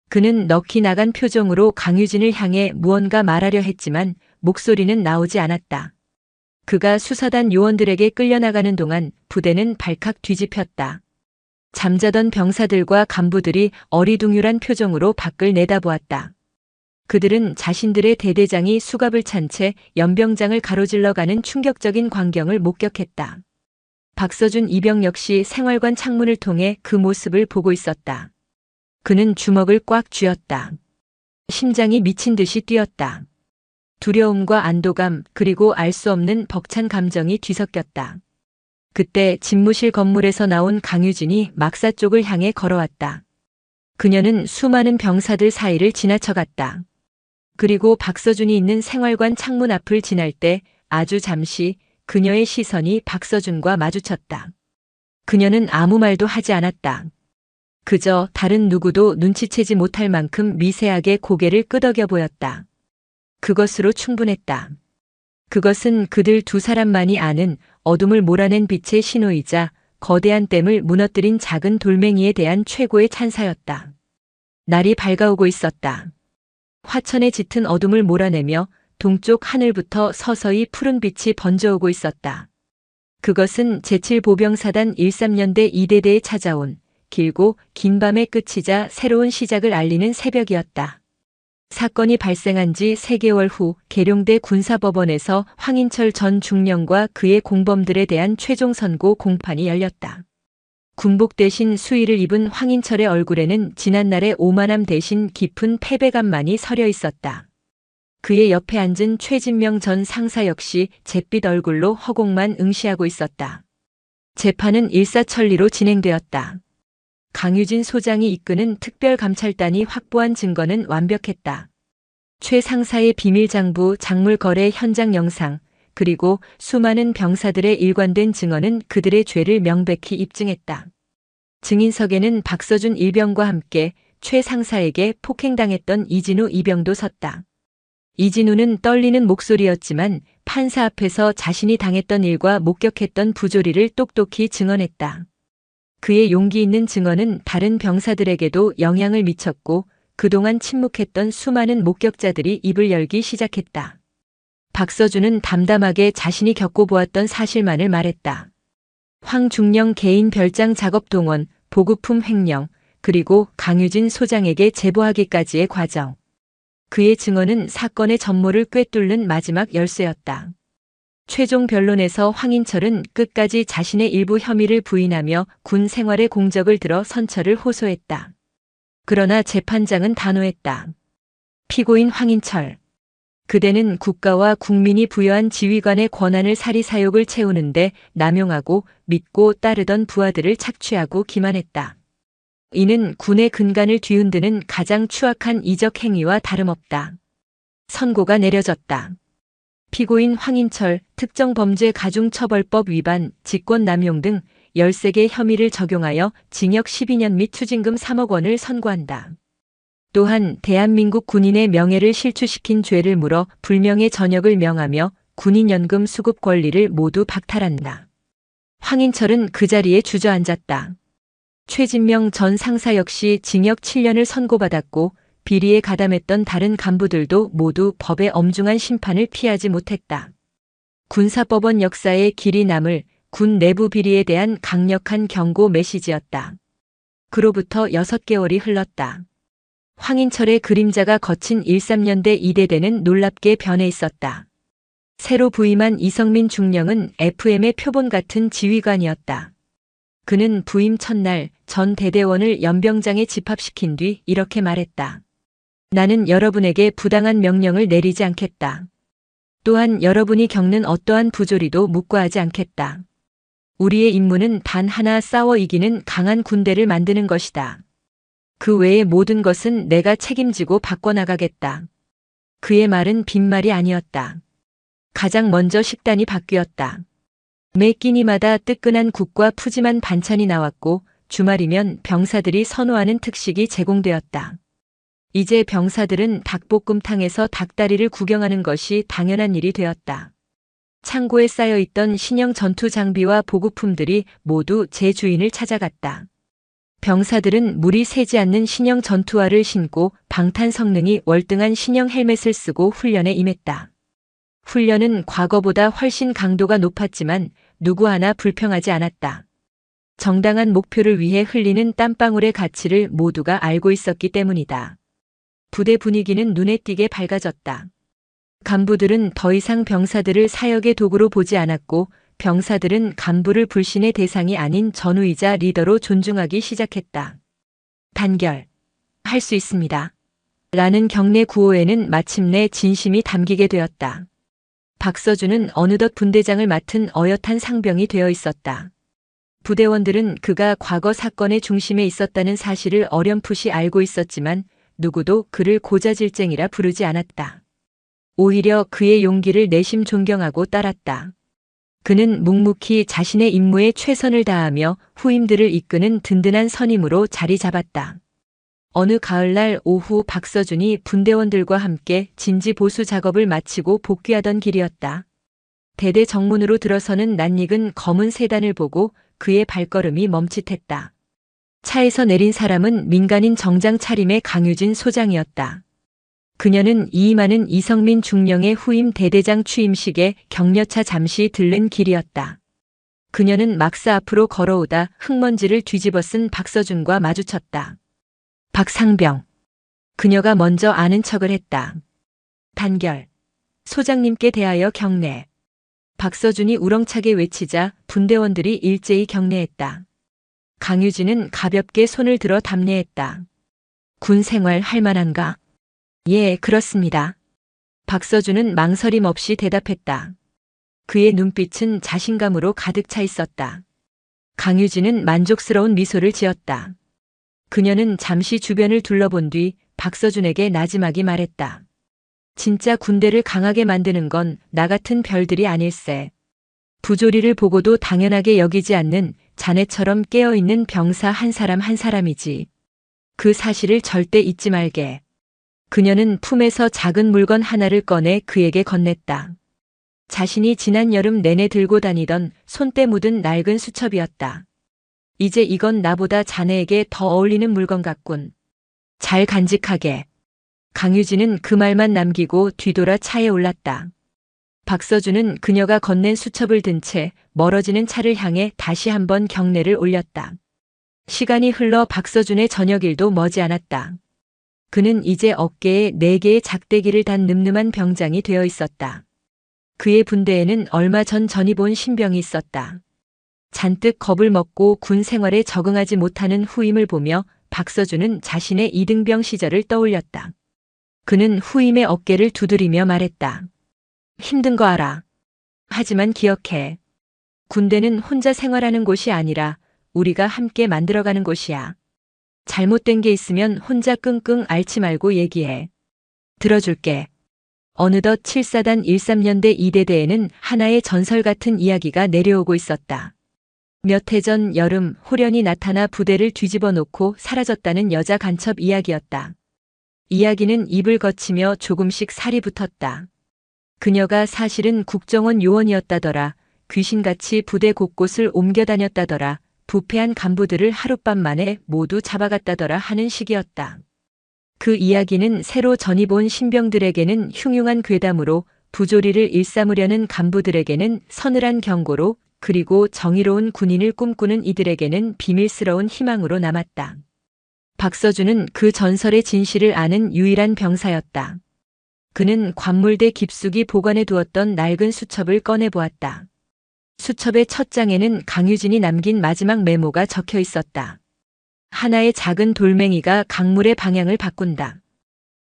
그는 넋이 나간 표정으로 강유진을 향해 무언가 말하려 했지만 목소리는 나오지 않았다. 그가 수사단 요원들에게 끌려나가는 동안 부대는 발칵 뒤집혔다. 잠자던 병사들과 간부들이 어리둥절한 표정으로 밖을 내다보았다. 그들은 자신들의 대대장이 수갑을 찬 채 연병장을 가로질러 가는 충격적인 광경을 목격했다. 박서준 이병 역시 생활관 창문을 통해 그 모습을 보고 있었다. 그는 주먹을 꽉 쥐었다. 심장이 미친 듯이 뛰었다. 두려움과 안도감 그리고 알 수 없는 벅찬 감정이 뒤섞였다. 그때 집무실 건물에서 나온 강유진이 막사 쪽을 향해 걸어왔다. 그녀는 수많은 병사들 사이를 지나쳐갔다. 그리고 박서준이 있는 생활관 창문 앞을 지날 때 아주 잠시 그녀의 시선이 박서준과 마주쳤다. 그녀는 아무 말도 하지 않았다. 그저 다른 누구도 눈치채지 못할 만큼 미세하게 고개를 끄덕여 보였다. 그것으로 충분했다. 그것은 그들 두 사람만이 아는 어둠을 몰아낸 빛의 신호이자 거대한 댐을 무너뜨린 작은 돌멩이에 대한 최고의 찬사였다. 날이 밝아오고 있었다. 화천에 짙은 어둠을 몰아내며 동쪽 하늘부터 서서히 푸른 빛이 번져오고 있었다. 그것은 제7보병사단 13년대 2대대에 찾아온 길고 긴 밤의 끝이자 새로운 시작을 알리는 새벽이었다. 사건이 발생한 지 3개월 후 계룡대 군사법원에서 황인철 전 중령과 그의 공범들에 대한 최종 선고 공판이 열렸다. 군복 대신 수의를 입은 황인철의 얼굴에는 지난날의 오만함 대신 깊은 패배감만이 서려 있었다. 그의 옆에 앉은 최진명 전 상사 역시 잿빛 얼굴로 허공만 응시하고 있었다. 재판은 일사천리로 진행되었다. 강유진 소장이 이끄는 특별감찰단이 확보한 증거는 완벽했다. 최 상사의 비밀장부 작물 거래 현장 영상, 그리고 수많은 병사들의 일관된 증언은 그들의 죄를 명백히 입증했다. 증인석에는 박서준 일병과 함께 최 상사에게 폭행당했던 이진우 이병도 섰다. 이진우는 떨리는 목소리였지만 판사 앞에서 자신이 당했던 일과 목격했던 부조리를 똑똑히 증언했다. 그의 용기 있는 증언은 다른 병사들에게도 영향을 미쳤고 그동안 침묵했던 수많은 목격자들이 입을 열기 시작했다. 박서준은 담담하게 자신이 겪어보았던 사실만을 말했다. 황중령 개인 별장 작업 동원, 보급품 횡령, 그리고 강유진 소장에게 제보하기까지의 과정. 그의 증언은 사건의 전모를 꿰뚫는 마지막 열쇠였다. 최종 변론에서 황인철은 끝까지 자신의 일부 혐의를 부인하며 군 생활의 공적을 들어 선처를 호소했다. 그러나 재판장은 단호했다. 피고인 황인철. 그대는 국가와 국민이 부여한 지휘관의 권한을 사리사욕을 채우는데 남용하고 믿고 따르던 부하들을 착취하고 기만했다. 이는 군의 근간을 뒤흔드는 가장 추악한 이적 행위와 다름없다. 선고가 내려졌다. 피고인 황인철 특정범죄가중처벌법 위반, 직권남용 등 13개 혐의를 적용하여 징역 12년 및 추징금 3억 원을 선고한다. 또한 대한민국 군인의 명예를 실추시킨 죄를 물어 불명예 전역을 명하며 군인연금 수급 권리를 모두 박탈한다. 황인철은 그 자리에 주저앉았다. 최진명 전 상사 역시 징역 7년을 선고받았고 비리에 가담했던 다른 간부들도 모두 법의 엄중한 심판을 피하지 못했다. 군사법원 역사에 길이 남을 군 내부 비리에 대한 강력한 경고 메시지였다. 그로부터 6개월이 흘렀다. 황인철의 그림자가 거친 13년대 2대대는 놀랍게 변해 있었다. 새로 부임한 이성민 중령은 FM의 표본 같은 지휘관이었다. 그는 부임 첫날 전 대대원을 연병장에 집합시킨 뒤 이렇게 말했다. 나는 여러분에게 부당한 명령을 내리지 않겠다. 또한 여러분이 겪는 어떠한 부조리도 묵과하지 않겠다. 우리의 임무는 단 하나 싸워 이기는 강한 군대를 만드는 것이다. 그 외의 모든 것은 내가 책임지고 바꿔나가겠다. 그의 말은 빈말이 아니었다. 가장 먼저 식단이 바뀌었다. 매 끼니마다 뜨끈한 국과 푸짐한 반찬이 나왔고 주말이면 병사들이 선호하는 특식이 제공되었다. 이제 병사들은 닭볶음탕에서 닭다리를 구경하는 것이 당연한 일이 되었다. 창고에 쌓여있던 신형 전투 장비와 보급품들이 모두 제 주인을 찾아갔다. 병사들은 물이 새지 않는 신형 전투화를 신고 방탄 성능이 월등한 신형 헬멧을 쓰고 훈련에 임했다. 훈련은 과거보다 훨씬 강도가 높았지만 누구 하나 불평하지 않았다. 정당한 목표를 위해 흘리는 땀방울의 가치를 모두가 알고 있었기 때문이다. 부대 분위기는 눈에 띄게 밝아졌다. 간부들은 더 이상 병사들을 사역의 도구로 보지 않았고 병사들은 간부를 불신의 대상이 아닌 전우이자 리더로 존중하기 시작했다. 단결. 할 수 있습니다. 라는 경례 구호에는 마침내 진심이 담기게 되었다. 박서준은 어느덧 분대장을 맡은 어엿한 상병이 되어 있었다. 부대원들은 그가 과거 사건의 중심에 있었다는 사실을 어렴풋이 알고 있었지만 누구도 그를 고자질쟁이라 부르지 않았다. 오히려 그의 용기를 내심 존경하고 따랐다. 그는 묵묵히 자신의 임무에 최선을 다하며 후임들을 이끄는 든든한 선임으로 자리 잡았다. 어느 가을날 오후 박서준이 분대원들과 함께 진지 보수 작업을 마치고 복귀하던 길이었다. 대대 정문으로 들어서는 낯익은 검은 세단을 보고 그의 발걸음이 멈칫했다. 차에서 내린 사람은 민간인 정장 차림의 강유진 소장이었다. 그녀는 이임하는 이성민 중령의 후임 대대장 취임식에 격려차 잠시 들른 길이었다. 그녀는 막사 앞으로 걸어오다 흙먼지를 뒤집어 쓴 박서준과 마주쳤다. 박상병. 그녀가 먼저 아는 척을 했다. 단결. 소장님께 대하여 경례. 박서준이 우렁차게 외치자 분대원들이 일제히 경례했다. 강유진은 가볍게 손을 들어 답례했다. 군 생활 할 만한가? 예, 그렇습니다. 박서준은 망설임 없이 대답했다. 그의 눈빛은 자신감으로 가득 차 있었다. 강유진은 만족스러운 미소를 지었다. 그녀는 잠시 주변을 둘러본 뒤 박서준에게 나지막이 말했다. 진짜 군대를 강하게 만드는 건 나 같은 별들이 아닐세. 부조리를 보고도 당연하게 여기지 않는 자네처럼 깨어있는 병사 한 사람 한 사람이지. 그 사실을 절대 잊지 말게. 그녀는 품에서 작은 물건 하나를 꺼내 그에게 건넸다. 자신이 지난 여름 내내 들고 다니던 손때 묻은 낡은 수첩이었다. 이제 이건 나보다 자네에게 더 어울리는 물건 같군. 잘 간직하게. 강유진은 그 말만 남기고 뒤돌아 차에 올랐다. 박서준은 그녀가 건넨 수첩을 든 채 멀어지는 차를 향해 다시 한번 경례를 올렸다. 시간이 흘러 박서준의 저녁일도 머지않았다. 그는 이제 어깨에 4개의 작대기를 단 늠름한 병장이 되어 있었다. 그의 분대에는 얼마 전 전입 온 신병이 있었다. 잔뜩 겁을 먹고 군 생활에 적응하지 못하는 후임을 보며 박서준은 자신의 이등병 시절을 떠올렸다. 그는 후임의 어깨를 두드리며 말했다. 힘든 거 알아. 하지만 기억해. 군대는 혼자 생활하는 곳이 아니라 우리가 함께 만들어가는 곳이야. 잘못된 게 있으면 혼자 끙끙 앓지 말고 얘기해. 들어줄게. 어느덧 7사단 13년대 2대대에는 하나의 전설 같은 이야기가 내려오고 있었다. 몇 해 전 여름 호련히 나타나 부대를 뒤집어 놓고 사라졌다는 여자 간첩 이야기였다. 이야기는 입을 거치며 조금씩 살이 붙었다. 그녀가 사실은 국정원 요원이었다더라. 귀신같이 부대 곳곳을 옮겨 다녔다더라. 부패한 간부들을 하룻밤 만에 모두 잡아갔다더라 하는 식이었다. 그 이야기는 새로 전입 온 신병들에게는 흉흉한 괴담으로, 부조리를 일삼으려는 간부들에게는 서늘한 경고로, 그리고 정의로운 군인을 꿈꾸는 이들에게는 비밀스러운 희망으로 남았다. 박서준은 그 전설의 진실을 아는 유일한 병사였다. 그는 관물대 깊숙이 보관해 두었던 낡은 수첩을 꺼내 보았다. 수첩의 첫 장에는 강유진이 남긴 마지막 메모가 적혀 있었다. 하나의 작은 돌멩이가 강물의 방향을 바꾼다.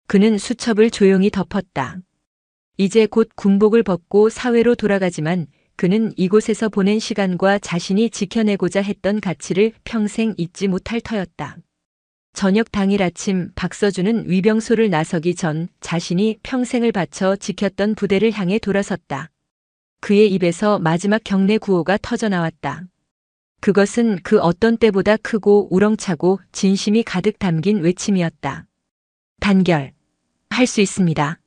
그는 수첩을 조용히 덮었다. 이제 곧 군복을 벗고 사회로 돌아가지만 그는 이곳에서 보낸 시간과 자신이 지켜내고자 했던 가치를 평생 잊지 못할 터였다. 저녁 당일 아침 박서준은 위병소를 나서기 전 자신이 평생을 바쳐 지켰던 부대를 향해 돌아섰다. 그의 입에서 마지막 경례 구호가 터져나왔다. 그것은 그 어떤 때보다 크고 우렁차고 진심이 가득 담긴 외침이었다. 단결. 할 수 있습니다.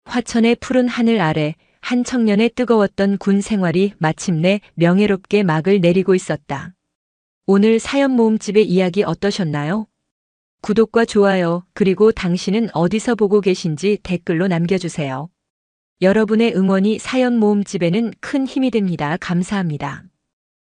화천의 푸른 하늘 아래 한 청년의 뜨거웠던 군 생활이 마침내 명예롭게 막을 내리고 있었다. 오늘 사연 모음집의 이야기 어떠셨나요? 구독과 좋아요, 그리고 당신은 어디서 보고 계신지 댓글로 남겨주세요. 여러분의 응원이 사연 모음집에는 큰 힘이 됩니다. 감사합니다.